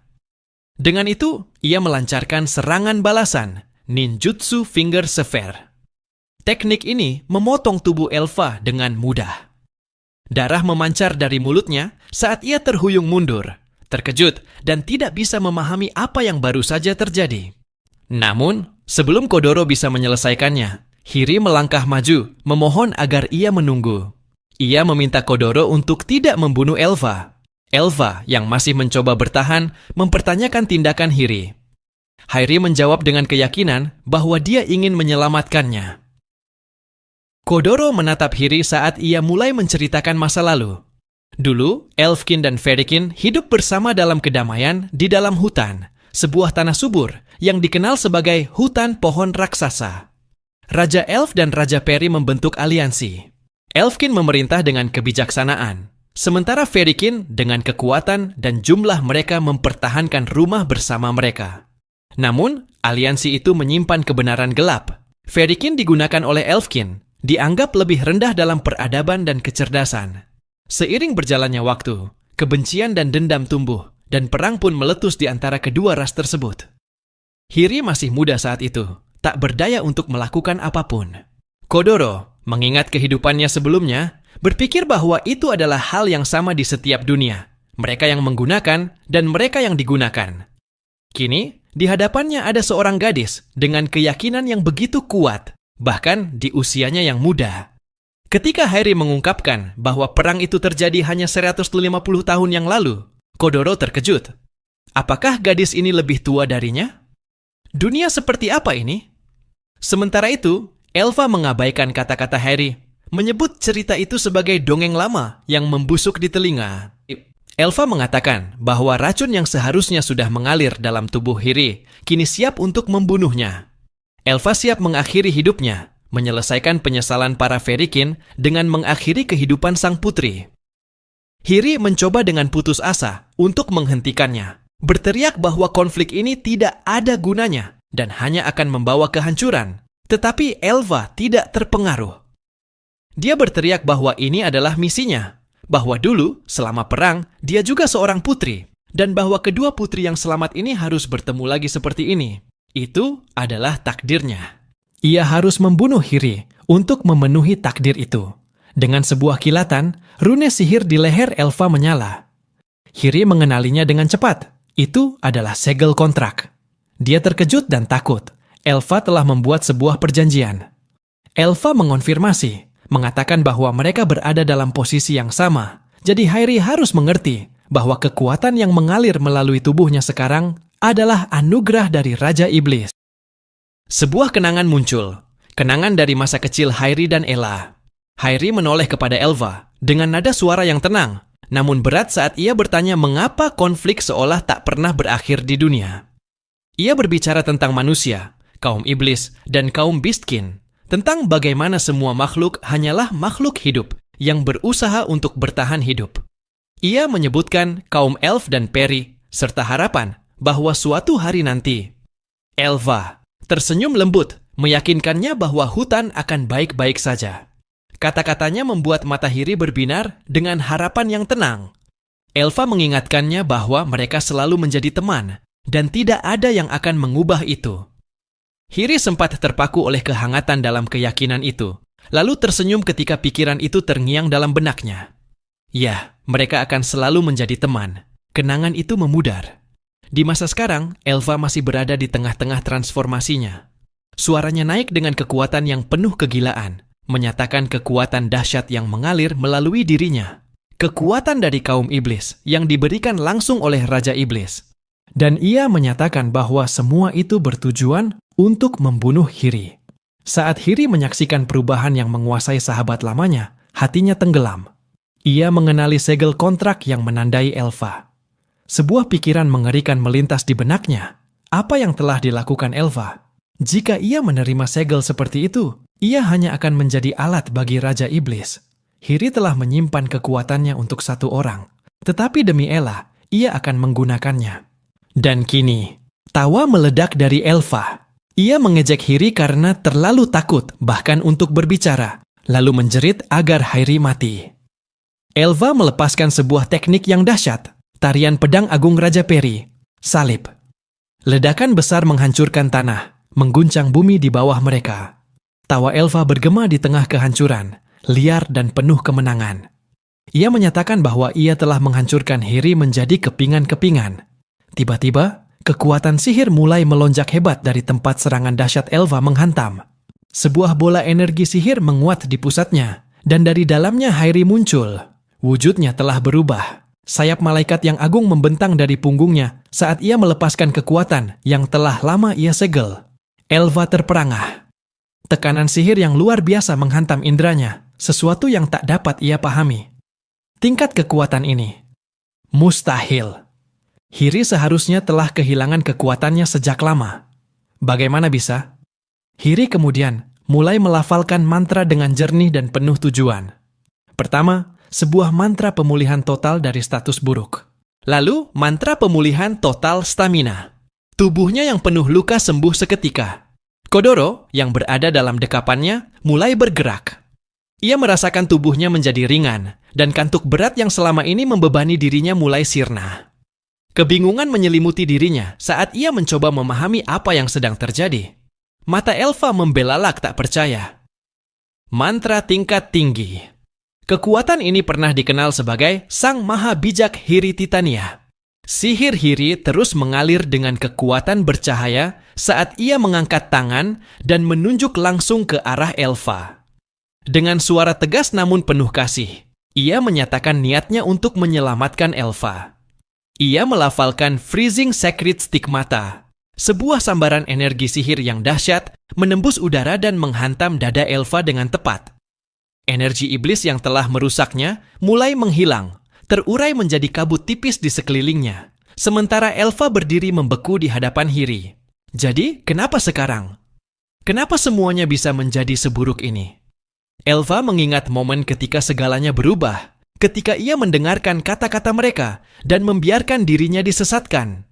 Dengan itu, ia melancarkan serangan balasan, Ninjutsu Finger Sphere. Teknik ini memotong tubuh Elva dengan mudah. Darah memancar dari mulutnya saat ia terhuyung mundur, terkejut dan tidak bisa memahami apa yang baru saja terjadi. Namun, sebelum Kodoro bisa menyelesaikannya, Hiri melangkah maju, memohon agar ia menunggu. Ia meminta Kodoro untuk tidak membunuh Elva. Elva, yang masih mencoba bertahan, mempertanyakan tindakan Hiri. Hiri menjawab dengan keyakinan bahwa dia ingin menyelamatkannya. Kodoro menatap Hiri saat ia mulai menceritakan masa lalu. Dulu, Elfkin dan Ferikin hidup bersama dalam kedamaian di dalam hutan, sebuah tanah subur yang dikenal sebagai hutan pohon raksasa. Raja Elf dan Raja Peri membentuk aliansi. Elfkin memerintah dengan kebijaksanaan, sementara Ferikin dengan kekuatan dan jumlah mereka mempertahankan rumah bersama mereka. Namun, aliansi itu menyimpan kebenaran gelap. Ferikin digunakan oleh Elfkin, dianggap lebih rendah dalam peradaban dan kecerdasan. Seiring berjalannya waktu, kebencian dan dendam tumbuh, dan perang pun meletus di antara kedua ras tersebut. Hiri masih muda saat itu, tak berdaya untuk melakukan apapun. Kodoro, mengingat kehidupannya sebelumnya, berpikir bahwa itu adalah hal yang sama di setiap dunia. Mereka yang menggunakan dan mereka yang digunakan. Kini, di hadapannya ada seorang gadis dengan keyakinan yang begitu kuat, bahkan di usianya yang muda. Ketika Hiri mengungkapkan bahwa perang itu terjadi hanya 150 tahun yang lalu, Kodoro terkejut. Apakah gadis ini lebih tua darinya? Dunia seperti apa ini? Sementara itu, Elva mengabaikan kata-kata Hiri, menyebut cerita itu sebagai dongeng lama yang membusuk di telinga. Elva mengatakan bahwa racun yang seharusnya sudah mengalir dalam tubuh Hiri kini siap untuk membunuhnya. Elva siap mengakhiri hidupnya, menyelesaikan penyesalan para Ferikin dengan mengakhiri kehidupan sang putri. Hiri mencoba dengan putus asa untuk menghentikannya, berteriak bahwa konflik ini tidak ada gunanya dan hanya akan membawa kehancuran. Tetapi Elva tidak terpengaruh. Dia berteriak bahwa ini adalah misinya, bahwa dulu, selama perang, dia juga seorang putri, dan bahwa kedua putri yang selamat ini harus bertemu lagi seperti ini. Itu adalah takdirnya. Ia harus membunuh Hiri untuk memenuhi takdir itu. Dengan sebuah kilatan, rune sihir di leher Elva menyala. Hiri mengenalinya dengan cepat. Itu adalah segel kontrak. Dia terkejut dan takut. Elva telah membuat sebuah perjanjian. Elva mengonfirmasi, mengatakan bahwa mereka berada dalam posisi yang sama. Jadi Hiri harus mengerti bahwa kekuatan yang mengalir melalui tubuhnya sekarang adalah anugerah dari Raja Iblis. Sebuah kenangan muncul. Kenangan dari masa kecil Hiri dan Ella. Hiri menoleh kepada Elva dengan nada suara yang tenang, namun berat saat ia bertanya mengapa konflik seolah tak pernah berakhir di dunia. Ia berbicara tentang manusia, kaum iblis, dan kaum Beastkin, tentang bagaimana semua makhluk hanyalah makhluk hidup yang berusaha untuk bertahan hidup. Ia menyebutkan kaum elf dan peri, serta harapan bahwa suatu hari nanti. Elva tersenyum lembut, meyakinkannya bahwa hutan akan baik-baik saja. Kata-katanya membuat mata Hiri berbinar dengan harapan yang tenang. Elva mengingatkannya bahwa mereka selalu menjadi teman, dan tidak ada yang akan mengubah itu. Hiri sempat terpaku oleh kehangatan dalam keyakinan itu, lalu tersenyum ketika pikiran itu terngiang dalam benaknya. Ya, mereka akan selalu menjadi teman. Kenangan itu memudar. Di masa sekarang, Elva masih berada di tengah-tengah transformasinya. Suaranya naik dengan kekuatan yang penuh kegilaan, menyatakan kekuatan dahsyat yang mengalir melalui dirinya. Kekuatan dari kaum iblis yang diberikan langsung oleh Raja Iblis. Dan ia menyatakan bahwa semua itu bertujuan untuk membunuh Hiri. Saat Hiri menyaksikan perubahan yang menguasai sahabat lamanya, hatinya tenggelam. Ia mengenali segel kontrak yang menandai Elva. Sebuah pikiran mengerikan melintas di benaknya. Apa yang telah dilakukan Elva? Jika ia menerima segel seperti itu, ia hanya akan menjadi alat bagi Raja Iblis. Hiri telah menyimpan kekuatannya untuk satu orang, tetapi demi Ella, ia akan menggunakannya. Dan kini, tawa meledak dari Elva. Ia mengejek Hiri karena terlalu takut bahkan untuk berbicara, lalu menjerit agar Hiri mati. Elva melepaskan sebuah teknik yang dahsyat, tarian pedang agung Raja Peri, salib. Ledakan besar menghancurkan tanah, mengguncang bumi di bawah mereka. Tawa Elva bergema di tengah kehancuran, liar dan penuh kemenangan. Ia menyatakan bahwa ia telah menghancurkan Hiri menjadi kepingan-kepingan. Tiba-tiba, kekuatan sihir mulai melonjak hebat dari tempat serangan dahsyat Elva menghantam. Sebuah bola energi sihir menguat di pusatnya, dan dari dalamnya Hiri muncul. Wujudnya telah berubah. Sayap malaikat yang agung membentang dari punggungnya saat ia melepaskan kekuatan yang telah lama ia segel. Elva terperangah. Tekanan sihir yang luar biasa menghantam indranya, sesuatu yang tak dapat ia pahami. Tingkat kekuatan ini mustahil. Hiri seharusnya telah kehilangan kekuatannya sejak lama. Bagaimana bisa? Hiri kemudian mulai melafalkan mantra dengan jernih dan penuh tujuan. Pertama, sebuah mantra pemulihan total dari status buruk. Lalu, mantra pemulihan total stamina. Tubuhnya yang penuh luka sembuh seketika. Kodoro, yang berada dalam dekapannya, mulai bergerak. Ia merasakan tubuhnya menjadi ringan, dan kantuk berat yang selama ini membebani dirinya mulai sirna. Kebingungan menyelimuti dirinya saat ia mencoba memahami apa yang sedang terjadi. Mata Elva membelalak tak percaya. Mantra tingkat tinggi. Kekuatan ini pernah dikenal sebagai Sang Maha Bijak Hiri Titania. Sihir Hiri terus mengalir dengan kekuatan bercahaya saat ia mengangkat tangan dan menunjuk langsung ke arah Elva. Dengan suara tegas namun penuh kasih, ia menyatakan niatnya untuk menyelamatkan Elva. Ia melafalkan Freezing Sacred Stigmata, sebuah sambaran energi sihir yang dahsyat menembus udara dan menghantam dada Elva dengan tepat. Energi iblis yang telah merusaknya mulai menghilang, terurai menjadi kabut tipis di sekelilingnya, sementara Elva berdiri membeku di hadapan Hiri. Jadi, kenapa sekarang? Kenapa semuanya bisa menjadi seburuk ini? Elva mengingat momen ketika segalanya berubah, ketika ia mendengarkan kata-kata mereka dan membiarkan dirinya disesatkan.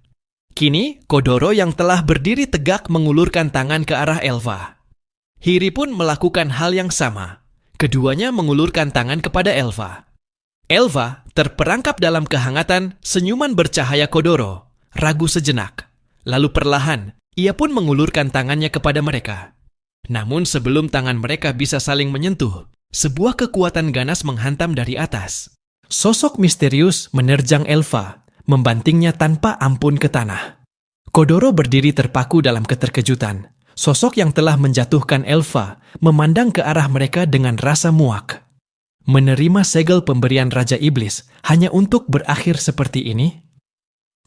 Kini, Kodoro yang telah berdiri tegak mengulurkan tangan ke arah Elva. Hiri pun melakukan hal yang sama. Keduanya mengulurkan tangan kepada Elva. Elva terperangkap dalam kehangatan senyuman bercahaya Kodoro, ragu sejenak. Lalu perlahan, ia pun mengulurkan tangannya kepada mereka. Namun sebelum tangan mereka bisa saling menyentuh, sebuah kekuatan ganas menghantam dari atas. Sosok misterius menerjang Elva, membantingnya tanpa ampun ke tanah. Kodoro berdiri terpaku dalam keterkejutan. Sosok yang telah menjatuhkan Elva memandang ke arah mereka dengan rasa muak. Menerima segel pemberian Raja Iblis hanya untuk berakhir seperti ini?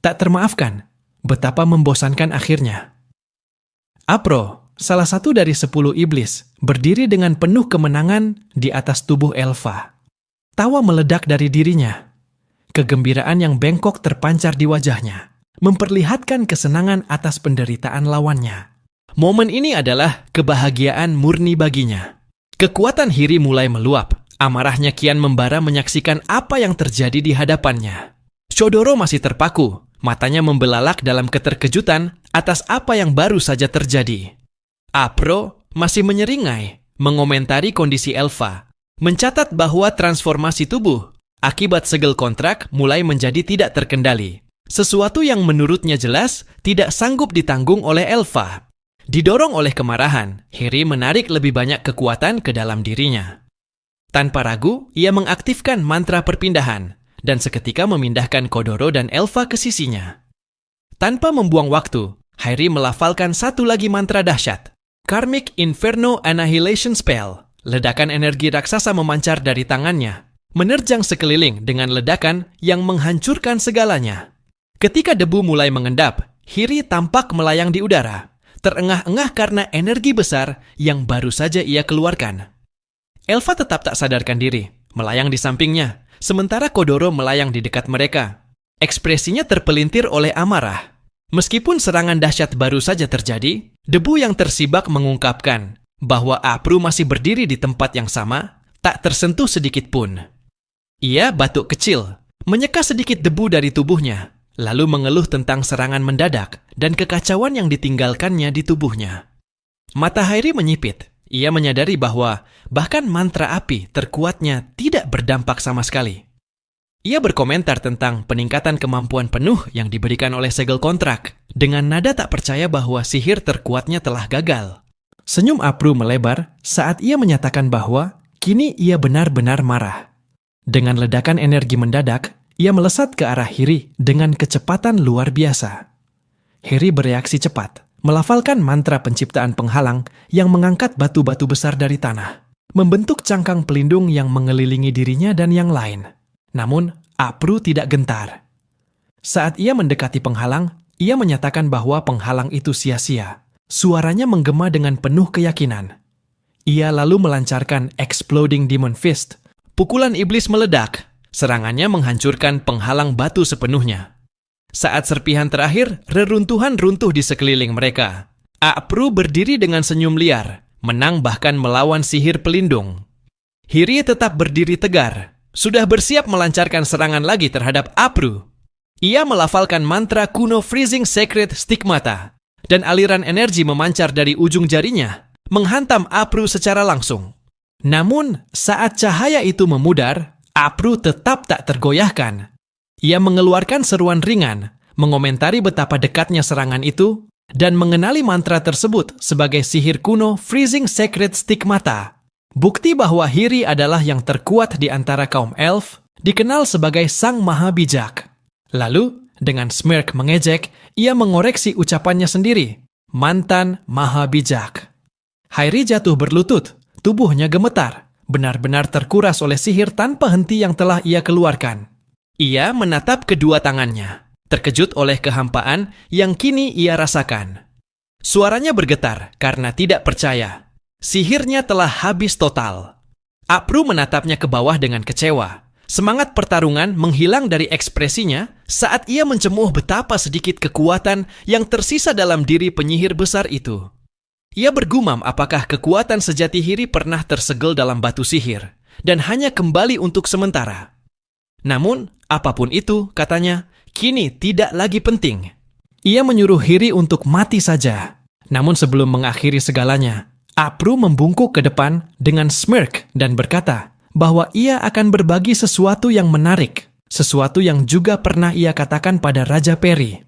Tak termaafkan, betapa membosankan akhirnya. Apro, salah satu dari 10 iblis, berdiri dengan penuh kemenangan di atas tubuh Elva. Tawa meledak dari dirinya. Kegembiraan yang bengkok terpancar di wajahnya, memperlihatkan kesenangan atas penderitaan lawannya. Momen ini adalah kebahagiaan murni baginya. Kekuatan Hiri mulai meluap, amarahnya kian membara menyaksikan apa yang terjadi di hadapannya. Chodoro masih terpaku, matanya membelalak dalam keterkejutan atas apa yang baru saja terjadi. Apro masih menyeringai, mengomentari kondisi Elva, mencatat bahwa transformasi tubuh akibat segel kontrak mulai menjadi tidak terkendali. Sesuatu yang menurutnya jelas tidak sanggup ditanggung oleh Elva. Didorong oleh kemarahan, Hiri menarik lebih banyak kekuatan ke dalam dirinya. Tanpa ragu, ia mengaktifkan mantra perpindahan dan seketika memindahkan Kodoro dan Elva ke sisinya. Tanpa membuang waktu, Hiri melafalkan satu lagi mantra dahsyat, Karmic Inferno Annihilation Spell. Ledakan energi raksasa memancar dari tangannya, menerjang sekeliling dengan ledakan yang menghancurkan segalanya. Ketika debu mulai mengendap, Hiri tampak melayang di udara, terengah-engah karena energi besar yang baru saja ia keluarkan. Elva tetap tak sadarkan diri, melayang di sampingnya, sementara Kodoro melayang di dekat mereka. Ekspresinya terpelintir oleh amarah. Meskipun serangan dahsyat baru saja terjadi, debu yang tersibak mengungkapkan bahwa Apru masih berdiri di tempat yang sama, tak tersentuh sedikit pun. Ia batuk kecil, menyeka sedikit debu dari tubuhnya, lalu mengeluh tentang serangan mendadak dan kekacauan yang ditinggalkannya di tubuhnya. Mata Hiri menyipit. Ia menyadari bahwa bahkan mantra api terkuatnya tidak berdampak sama sekali. Ia berkomentar tentang peningkatan kemampuan penuh yang diberikan oleh segel kontrak, dengan nada tak percaya bahwa sihir terkuatnya telah gagal. Senyum Apru melebar saat ia menyatakan bahwa kini ia benar-benar marah. Dengan ledakan energi mendadak, ia melesat ke arah Hiri dengan kecepatan luar biasa. Hiri bereaksi cepat, melafalkan mantra penciptaan penghalang yang mengangkat batu-batu besar dari tanah, membentuk cangkang pelindung yang mengelilingi dirinya dan yang lain. Namun, Apru tidak gentar. Saat ia mendekati penghalang, ia menyatakan bahwa penghalang itu sia-sia. Suaranya menggema dengan penuh keyakinan. Ia lalu melancarkan Exploding Demon Fist. Pukulan iblis meledak. Serangannya menghancurkan penghalang batu sepenuhnya. Saat serpihan terakhir, reruntuhan runtuh di sekeliling mereka. Apru berdiri dengan senyum liar, menang bahkan melawan sihir pelindung. Hiri tetap berdiri tegar, sudah bersiap melancarkan serangan lagi terhadap Apru. Ia melafalkan mantra kuno Freezing Sacred Stigmata, dan aliran energi memancar dari ujung jarinya, menghantam Apru secara langsung. Namun, saat cahaya itu memudar, Apru tetap tak tergoyahkan. Ia mengeluarkan seruan ringan, mengomentari betapa dekatnya serangan itu, dan mengenali mantra tersebut sebagai sihir kuno Freezing Sacred Stigmata. Bukti bahwa Hiri adalah yang terkuat di antara kaum elf, dikenal sebagai Sang Maha Bijak. Lalu, dengan smirk mengejek, ia mengoreksi ucapannya sendiri, mantan Maha Bijak. Hiri jatuh berlutut, tubuhnya gemetar, benar-benar terkuras oleh sihir tanpa henti yang telah ia keluarkan. Ia menatap kedua tangannya, terkejut oleh kehampaan yang kini ia rasakan. Suaranya bergetar karena tidak percaya. Sihirnya telah habis total. Apru menatapnya ke bawah dengan kecewa. Semangat pertarungan menghilang dari ekspresinya saat ia mencemuh betapa sedikit kekuatan yang tersisa dalam diri penyihir besar itu. Ia bergumam apakah kekuatan sejati Hiri pernah tersegel dalam batu sihir dan hanya kembali untuk sementara. Namun, apapun itu, katanya, kini tidak lagi penting. Ia menyuruh Hiri untuk mati saja. Namun sebelum mengakhiri segalanya, Apru membungkuk ke depan dengan smirk dan berkata bahwa ia akan berbagi sesuatu yang menarik, sesuatu yang juga pernah ia katakan pada Raja Peri.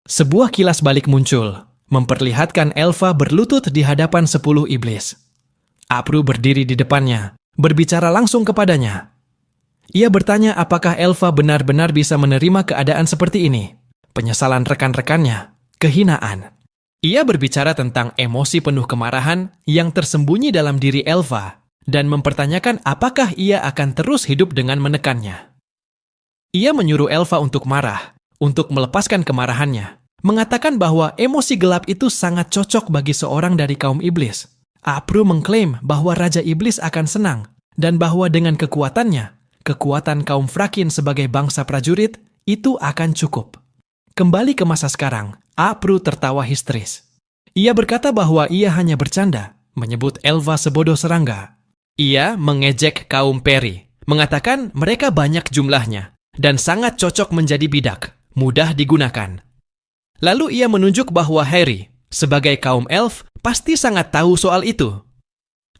Sebuah kilas balik muncul, memperlihatkan Elva berlutut di hadapan 10 iblis. Apru berdiri di depannya, berbicara langsung kepadanya. Ia bertanya apakah Elva benar-benar bisa menerima keadaan seperti ini. Penyesalan rekan-rekannya, kehinaan. Ia berbicara tentang emosi penuh kemarahan yang tersembunyi dalam diri Elva dan mempertanyakan apakah ia akan terus hidup dengan menekannya. Ia menyuruh Elva untuk marah, untuk melepaskan kemarahannya, mengatakan bahwa emosi gelap itu sangat cocok bagi seorang dari kaum iblis. Apru mengklaim bahwa Raja Iblis akan senang dan bahwa dengan kekuatannya, kekuatan kaum Frakin sebagai bangsa prajurit itu akan cukup. Kembali ke masa sekarang, Apru tertawa histeris. Ia berkata bahwa ia hanya bercanda, menyebut Elva sebodoh serangga. Ia mengejek kaum Peri, mengatakan mereka banyak jumlahnya dan sangat cocok menjadi bidak, mudah digunakan. Lalu ia menunjuk bahwa Harry, sebagai kaum elf, pasti sangat tahu soal itu.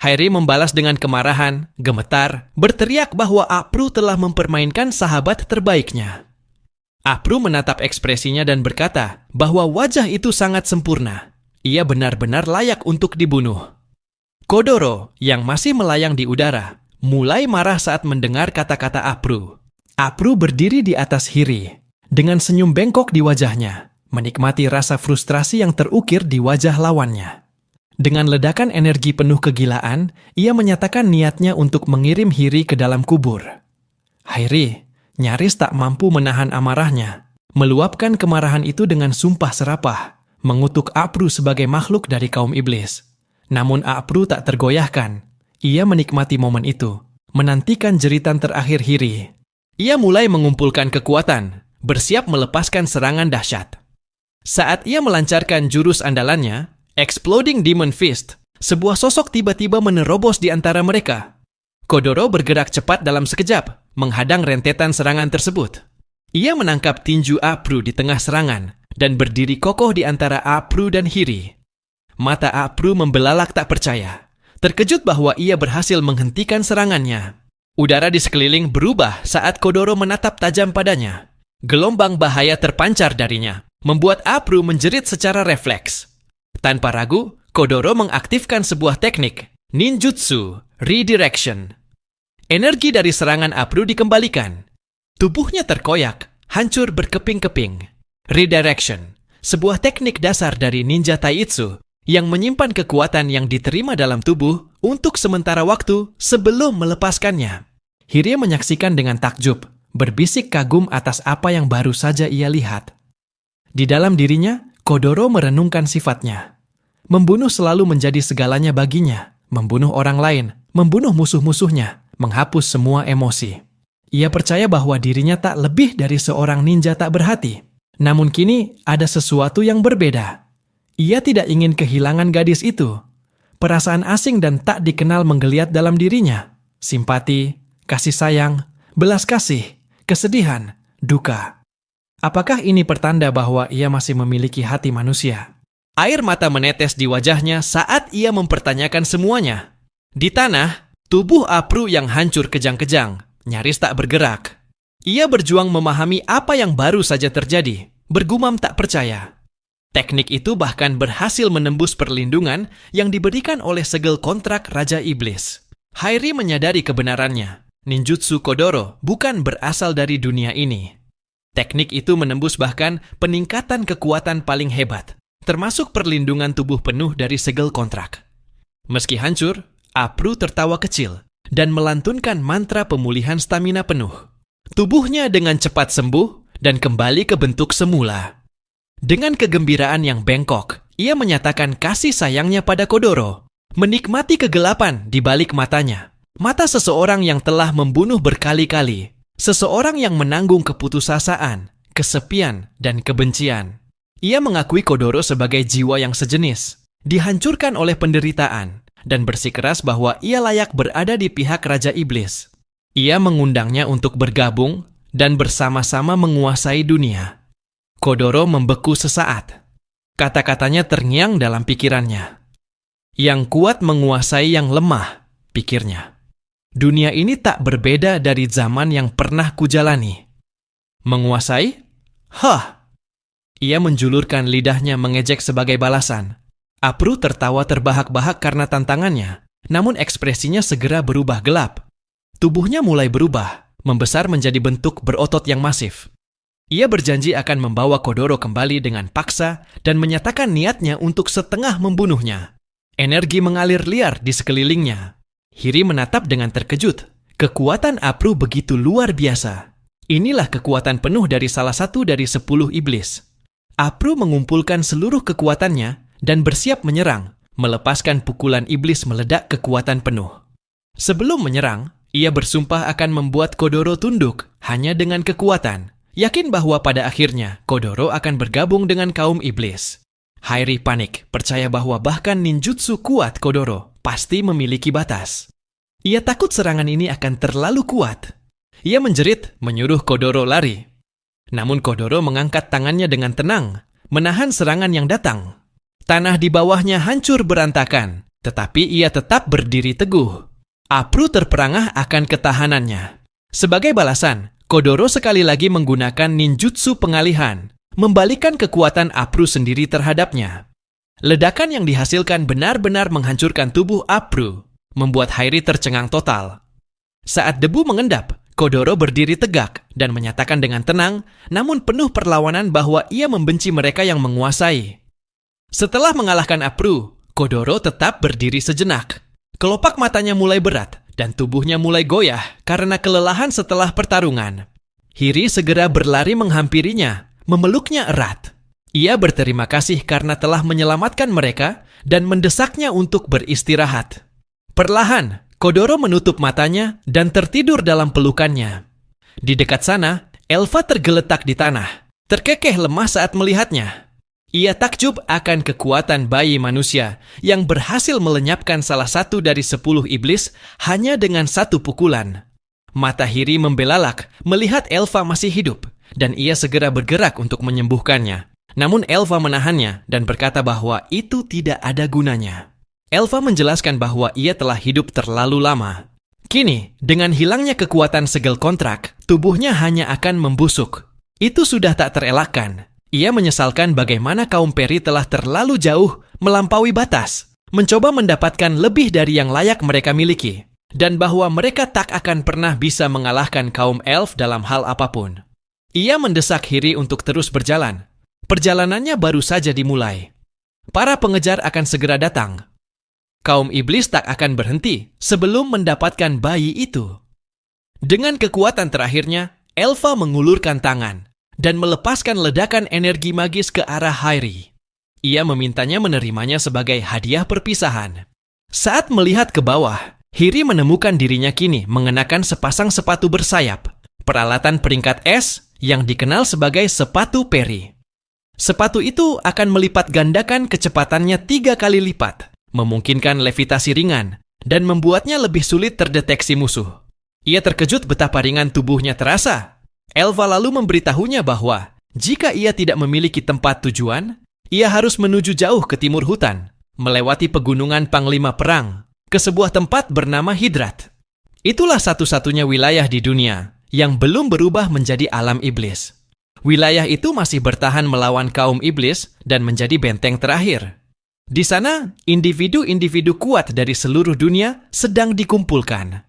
Harry membalas dengan kemarahan, gemetar, berteriak bahwa Apru telah mempermainkan sahabat terbaiknya. Apru menatap ekspresinya dan berkata bahwa wajah itu sangat sempurna. Ia benar-benar layak untuk dibunuh. Kodoro, yang masih melayang di udara, mulai marah saat mendengar kata-kata Apru. Apru berdiri di atas Hiri, dengan senyum bengkok di wajahnya, menikmati rasa frustrasi yang terukir di wajah lawannya. Dengan ledakan energi penuh kegilaan, ia menyatakan niatnya untuk mengirim Hiri ke dalam kubur. Hiri nyaris tak mampu menahan amarahnya, meluapkan kemarahan itu dengan sumpah serapah, mengutuk Apru sebagai makhluk dari kaum iblis. Namun Apru tak tergoyahkan. Ia menikmati momen itu, menantikan jeritan terakhir Hiri. Ia mulai mengumpulkan kekuatan, bersiap melepaskan serangan dahsyat. Saat ia melancarkan jurus andalannya, Exploding Demon Fist, sebuah sosok tiba-tiba menerobos di antara mereka. Kodoro bergerak cepat dalam sekejap, menghadang rentetan serangan tersebut. Ia menangkap tinju Apru di tengah serangan dan berdiri kokoh di antara Apru dan Hiri. Mata Apru membelalak tak percaya, terkejut bahwa ia berhasil menghentikan serangannya. Udara di sekeliling berubah saat Kodoro menatap tajam padanya. Gelombang bahaya terpancar darinya, membuat Apru menjerit secara refleks. Tanpa ragu, Kodoro mengaktifkan sebuah teknik, ninjutsu, redirection. Energi dari serangan Apru dikembalikan. Tubuhnya terkoyak, hancur berkeping-keping. Redirection, sebuah teknik dasar dari ninja taijutsu yang menyimpan kekuatan yang diterima dalam tubuh untuk sementara waktu sebelum melepaskannya. Hiri menyaksikan dengan takjub, berbisik kagum atas apa yang baru saja ia lihat. Di dalam dirinya, Kodoro merenungkan sifatnya. Membunuh selalu menjadi segalanya baginya, membunuh orang lain, membunuh musuh-musuhnya, menghapus semua emosi. Ia percaya bahwa dirinya tak lebih dari seorang ninja tak berhati. Namun kini ada sesuatu yang berbeda. Ia tidak ingin kehilangan gadis itu. Perasaan asing dan tak dikenal menggeliat dalam dirinya. Simpati, kasih sayang, belas kasih, kesedihan, duka. Apakah ini pertanda bahwa ia masih memiliki hati manusia? Air mata menetes di wajahnya saat ia mempertanyakan semuanya. Di tanah, tubuh Apru yang hancur kejang-kejang, nyaris tak bergerak. Ia berjuang memahami apa yang baru saja terjadi, bergumam tak percaya. Teknik itu bahkan berhasil menembus perlindungan yang diberikan oleh segel kontrak Raja Iblis. Hairi menyadari kebenarannya. Ninjutsu Kodoro bukan berasal dari dunia ini. Teknik itu menembus bahkan peningkatan kekuatan paling hebat, termasuk perlindungan tubuh penuh dari segel kontrak. Meski hancur, Apru tertawa kecil dan melantunkan mantra pemulihan stamina penuh. Tubuhnya dengan cepat sembuh dan kembali ke bentuk semula. Dengan kegembiraan yang bengkok, ia menyatakan kasih sayangnya pada Kodoro, menikmati kegelapan di balik matanya. Mata seseorang yang telah membunuh berkali-kali. Seseorang yang menanggung keputusasaan, kesepian, dan kebencian. Ia mengakui Kodoro sebagai jiwa yang sejenis, dihancurkan oleh penderitaan, dan bersikeras bahwa ia layak berada di pihak Raja Iblis. Ia mengundangnya untuk bergabung dan bersama-sama menguasai dunia. Kodoro membeku sesaat. Kata-katanya terngiang dalam pikirannya. Yang kuat menguasai yang lemah, pikirnya. Dunia ini tak berbeda dari zaman yang pernah kujalani. Menguasai? Hah! Ia menjulurkan lidahnya mengejek sebagai balasan. Apru tertawa terbahak-bahak karena tantangannya, namun ekspresinya segera berubah gelap. Tubuhnya mulai berubah, membesar menjadi bentuk berotot yang masif. Ia berjanji akan membawa Kodoro kembali dengan paksa dan menyatakan niatnya untuk setengah membunuhnya. Energi mengalir liar di sekelilingnya. Hiri menatap dengan terkejut. Kekuatan Apru begitu luar biasa. Inilah kekuatan penuh dari salah satu dari 10 iblis. Apru mengumpulkan seluruh kekuatannya dan bersiap menyerang, melepaskan pukulan iblis meledak kekuatan penuh. Sebelum menyerang, ia bersumpah akan membuat Kodoro tunduk hanya dengan kekuatan, yakin bahwa pada akhirnya Kodoro akan bergabung dengan kaum iblis. Hairi panik, percaya bahwa bahkan ninjutsu kuat Kodoro pasti memiliki batas. Ia takut serangan ini akan terlalu kuat. Ia menjerit, menyuruh Kodoro lari. Namun Kodoro mengangkat tangannya dengan tenang, menahan serangan yang datang. Tanah di bawahnya hancur berantakan, tetapi ia tetap berdiri teguh. Apru terperangah akan ketahanannya. Sebagai balasan, Kodoro sekali lagi menggunakan ninjutsu pengalihan, membalikan kekuatan Apru sendiri terhadapnya. Ledakan yang dihasilkan benar-benar menghancurkan tubuh Apru, membuat Hairi tercengang total. Saat debu mengendap, Kodoro berdiri tegak dan menyatakan dengan tenang, namun penuh perlawanan bahwa ia membenci mereka yang menguasai. Setelah mengalahkan Apru, Kodoro tetap berdiri sejenak. Kelopak matanya mulai berat dan tubuhnya mulai goyah karena kelelahan setelah pertarungan. Hiri segera berlari menghampirinya, memeluknya erat. Ia berterima kasih karena telah menyelamatkan mereka dan mendesaknya untuk beristirahat. Perlahan, Kodoro menutup matanya dan tertidur dalam pelukannya. Di dekat sana, Elva tergeletak di tanah, terkekeh lemah saat melihatnya. Ia takjub akan kekuatan bayi manusia yang berhasil melenyapkan salah satu dari 10 iblis hanya dengan satu pukulan. Mata Hiri membelalak melihat Elva masih hidup, dan ia segera bergerak untuk menyembuhkannya. Namun Elva menahannya dan berkata bahwa itu tidak ada gunanya. Elva menjelaskan bahwa ia telah hidup terlalu lama. Kini, dengan hilangnya kekuatan segel kontrak, tubuhnya hanya akan membusuk. Itu sudah tak terelakkan. Ia menyesalkan bagaimana kaum peri telah terlalu jauh melampaui batas, mencoba mendapatkan lebih dari yang layak mereka miliki, dan bahwa mereka tak akan pernah bisa mengalahkan kaum elf dalam hal apapun. Ia mendesak Hiri untuk terus berjalan. Perjalanannya baru saja dimulai. Para pengejar akan segera datang. Kaum iblis tak akan berhenti sebelum mendapatkan bayi itu. Dengan kekuatan terakhirnya, Elva mengulurkan tangan dan melepaskan ledakan energi magis ke arah Hairi. Ia memintanya menerimanya sebagai hadiah perpisahan. Saat melihat ke bawah, Hiri menemukan dirinya kini mengenakan sepasang sepatu bersayap, peralatan peringkat S yang dikenal sebagai sepatu peri. Sepatu itu akan melipat gandakan kecepatannya 3 kali lipat, memungkinkan levitasi ringan, dan membuatnya lebih sulit terdeteksi musuh. Ia terkejut betapa ringan tubuhnya terasa. Elva lalu memberitahunya bahwa jika ia tidak memiliki tempat tujuan, ia harus menuju jauh ke timur hutan, melewati pegunungan Panglima Perang, ke sebuah tempat bernama Hidrat. Itulah satu-satunya wilayah di dunia yang belum berubah menjadi alam iblis. Wilayah itu masih bertahan melawan kaum iblis dan menjadi benteng terakhir. Di sana, individu-individu kuat dari seluruh dunia sedang dikumpulkan.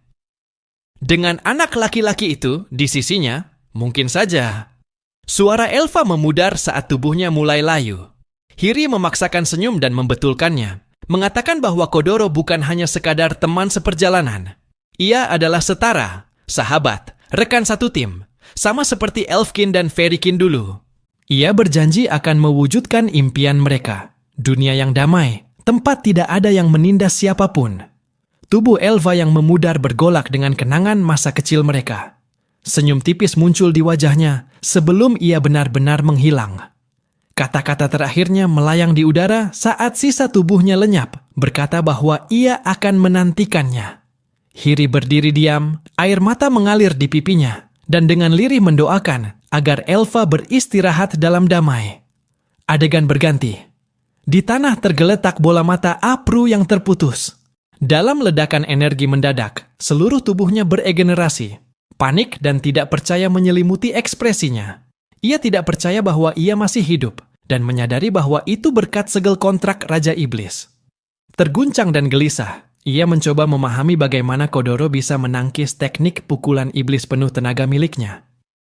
Dengan anak laki-laki itu di sisinya, mungkin saja. Suara Elva memudar saat tubuhnya mulai layu. Hiri memaksakan senyum dan membetulkannya, mengatakan bahwa Kodoro bukan hanya sekadar teman seperjalanan. Ia adalah setara, sahabat, rekan satu tim, sama seperti Elfkin dan Ferikin dulu. Ia berjanji akan mewujudkan impian mereka, dunia yang damai, tempat tidak ada yang menindas siapapun. Tubuh Elva yang memudar bergolak dengan kenangan masa kecil mereka. Senyum tipis muncul di wajahnya sebelum ia benar-benar menghilang. Kata-kata terakhirnya melayang di udara saat sisa tubuhnya lenyap, berkata bahwa ia akan menantikannya. Hiri berdiri diam, air mata mengalir di pipinya, dan dengan lirih mendoakan agar Elva beristirahat dalam damai. Adegan berganti. Di tanah tergeletak bola mata Apru yang terputus. Dalam ledakan energi mendadak, seluruh tubuhnya beregenerasi. Panik dan tidak percaya menyelimuti ekspresinya. Ia tidak percaya bahwa ia masih hidup, dan menyadari bahwa itu berkat segel kontrak Raja Iblis. Terguncang dan gelisah, ia mencoba memahami bagaimana Kodoro bisa menangkis teknik pukulan iblis penuh tenaga miliknya.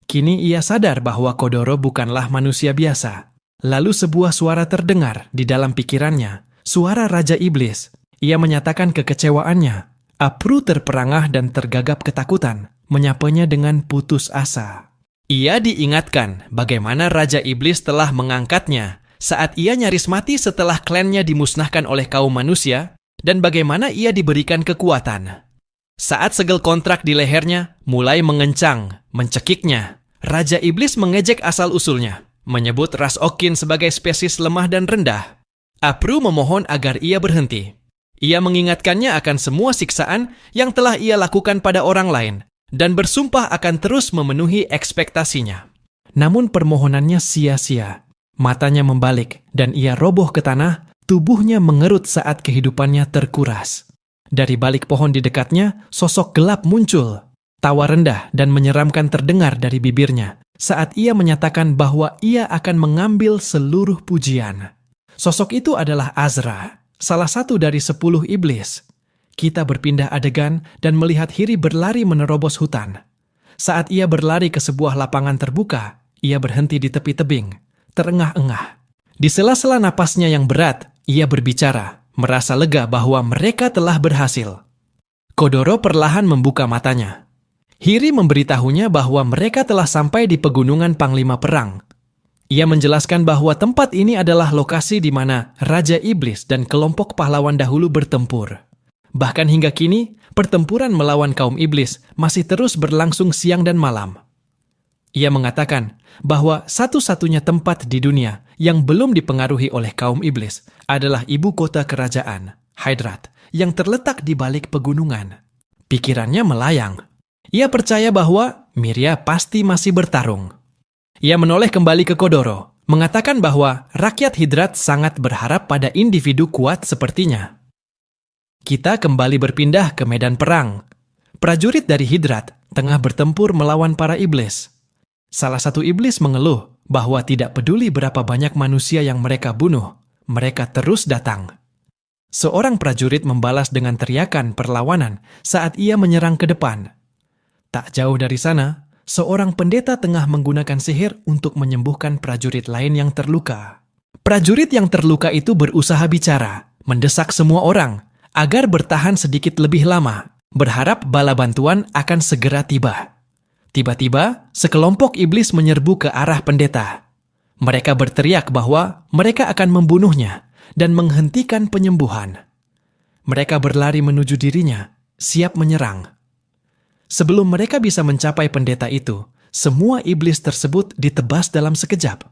Kini ia sadar bahwa Kodoro bukanlah manusia biasa. Lalu sebuah suara terdengar di dalam pikirannya, suara Raja Iblis. Ia menyatakan kekecewaannya. Apru terperangah dan tergagap ketakutan, menyapanya dengan putus asa. Ia diingatkan bagaimana Raja Iblis telah mengangkatnya saat ia nyaris mati setelah klannya dimusnahkan oleh kaum manusia, dan bagaimana ia diberikan kekuatan. Saat segel kontrak di lehernya mulai mengencang, mencekiknya, Raja Iblis mengejek asal-usulnya, menyebut ras Okin sebagai spesies lemah dan rendah. Apru memohon agar ia berhenti. Ia mengingatkannya akan semua siksaan yang telah ia lakukan pada orang lain, dan bersumpah akan terus memenuhi ekspektasinya. Namun permohonannya sia-sia. Matanya membalik, dan ia roboh ke tanah, tubuhnya mengerut saat kehidupannya terkuras. Dari balik pohon di dekatnya, sosok gelap muncul. Tawa rendah dan menyeramkan terdengar dari bibirnya saat ia menyatakan bahwa ia akan mengambil seluruh pujian. Sosok itu adalah Azra, salah satu dari 10 iblis. Kita berpindah adegan dan melihat Hiri berlari menerobos hutan. Saat ia berlari ke sebuah lapangan terbuka, ia berhenti di tepi tebing, terengah-engah. Di sela-sela napasnya yang berat, ia berbicara, merasa lega bahwa mereka telah berhasil. Kodoro perlahan membuka matanya. Hiri memberitahunya bahwa mereka telah sampai di pegunungan Panglima Perang. Ia menjelaskan bahwa tempat ini adalah lokasi di mana Raja Iblis dan kelompok pahlawan dahulu bertempur. Bahkan hingga kini, pertempuran melawan kaum iblis masih terus berlangsung siang dan malam. Ia mengatakan bahwa satu-satunya tempat di dunia yang belum dipengaruhi oleh kaum iblis adalah ibu kota kerajaan, Hydrat, yang terletak di balik pegunungan. Pikirannya melayang. Ia percaya bahwa Miria pasti masih bertarung. Ia menoleh kembali ke Kodoro, mengatakan bahwa rakyat Hydrat sangat berharap pada individu kuat sepertinya. Kita kembali berpindah ke medan perang. Prajurit dari Hydrat tengah bertempur melawan para iblis. Salah satu iblis mengeluh bahwa tidak peduli berapa banyak manusia yang mereka bunuh, mereka terus datang. Seorang prajurit membalas dengan teriakan perlawanan saat ia menyerang ke depan. Tak jauh dari sana, seorang pendeta tengah menggunakan sihir untuk menyembuhkan prajurit lain yang terluka. Prajurit yang terluka itu berusaha bicara, mendesak semua orang agar bertahan sedikit lebih lama, berharap bala bantuan akan segera tiba. Tiba-tiba, sekelompok iblis menyerbu ke arah pendeta. Mereka berteriak bahwa mereka akan membunuhnya dan menghentikan penyembuhan. Mereka berlari menuju dirinya, siap menyerang. Sebelum mereka bisa mencapai pendeta itu, semua iblis tersebut ditebas dalam sekejap.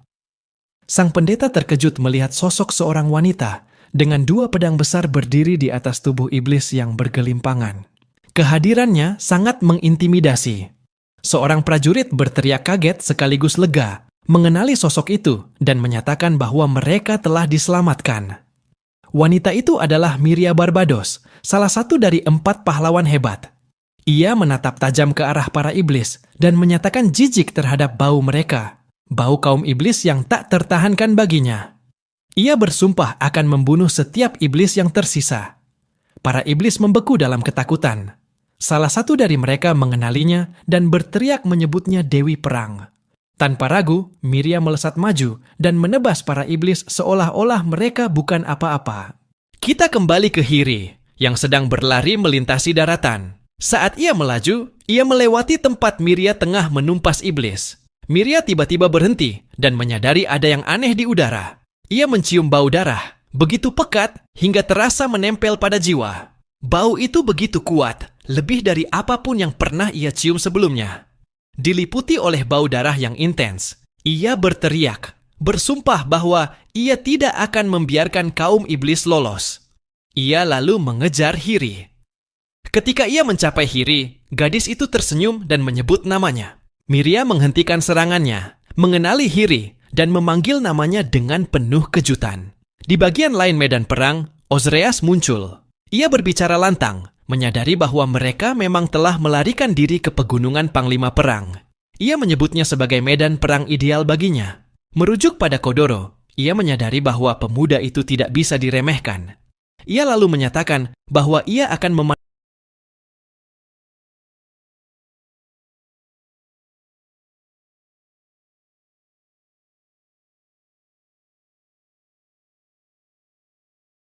Sang pendeta terkejut melihat sosok seorang wanita dengan 2 pedang besar berdiri di atas tubuh iblis yang bergelimpangan. Kehadirannya sangat mengintimidasi. Seorang prajurit berteriak kaget sekaligus lega mengenali sosok itu dan menyatakan bahwa mereka telah diselamatkan. Wanita itu adalah Miria Barbados, salah satu dari 4 pahlawan hebat. Ia menatap tajam ke arah para iblis dan menyatakan jijik terhadap bau mereka, bau kaum iblis yang tak tertahankan baginya. Ia bersumpah akan membunuh setiap iblis yang tersisa. Para iblis membeku dalam ketakutan. Salah satu dari mereka mengenalinya dan berteriak menyebutnya Dewi Perang. Tanpa ragu, Miria melesat maju dan menebas para iblis seolah-olah mereka bukan apa-apa. Kita kembali ke Hiri, yang sedang berlari melintasi daratan. Saat ia melaju, ia melewati tempat Miria tengah menumpas iblis. Miria tiba-tiba berhenti dan menyadari ada yang aneh di udara. Ia mencium bau darah, begitu pekat hingga terasa menempel pada jiwa. Bau itu begitu kuat, lebih dari apapun yang pernah ia cium sebelumnya. Diliputi oleh bau darah yang intens, ia berteriak, bersumpah bahwa ia tidak akan membiarkan kaum iblis lolos. Ia lalu mengejar Hiri. Ketika ia mencapai Hiri, gadis itu tersenyum dan menyebut namanya. Miriam menghentikan serangannya, mengenali Hiri, dan memanggil namanya dengan penuh kejutan. Di bagian lain medan perang, Ozreas muncul. Ia berbicara lantang, menyadari bahwa mereka memang telah melarikan diri ke pegunungan Panglima Perang. Ia menyebutnya sebagai medan perang ideal baginya. Merujuk pada Kodoro, ia menyadari bahwa pemuda itu tidak bisa diremehkan. Ia lalu menyatakan bahwa ia akan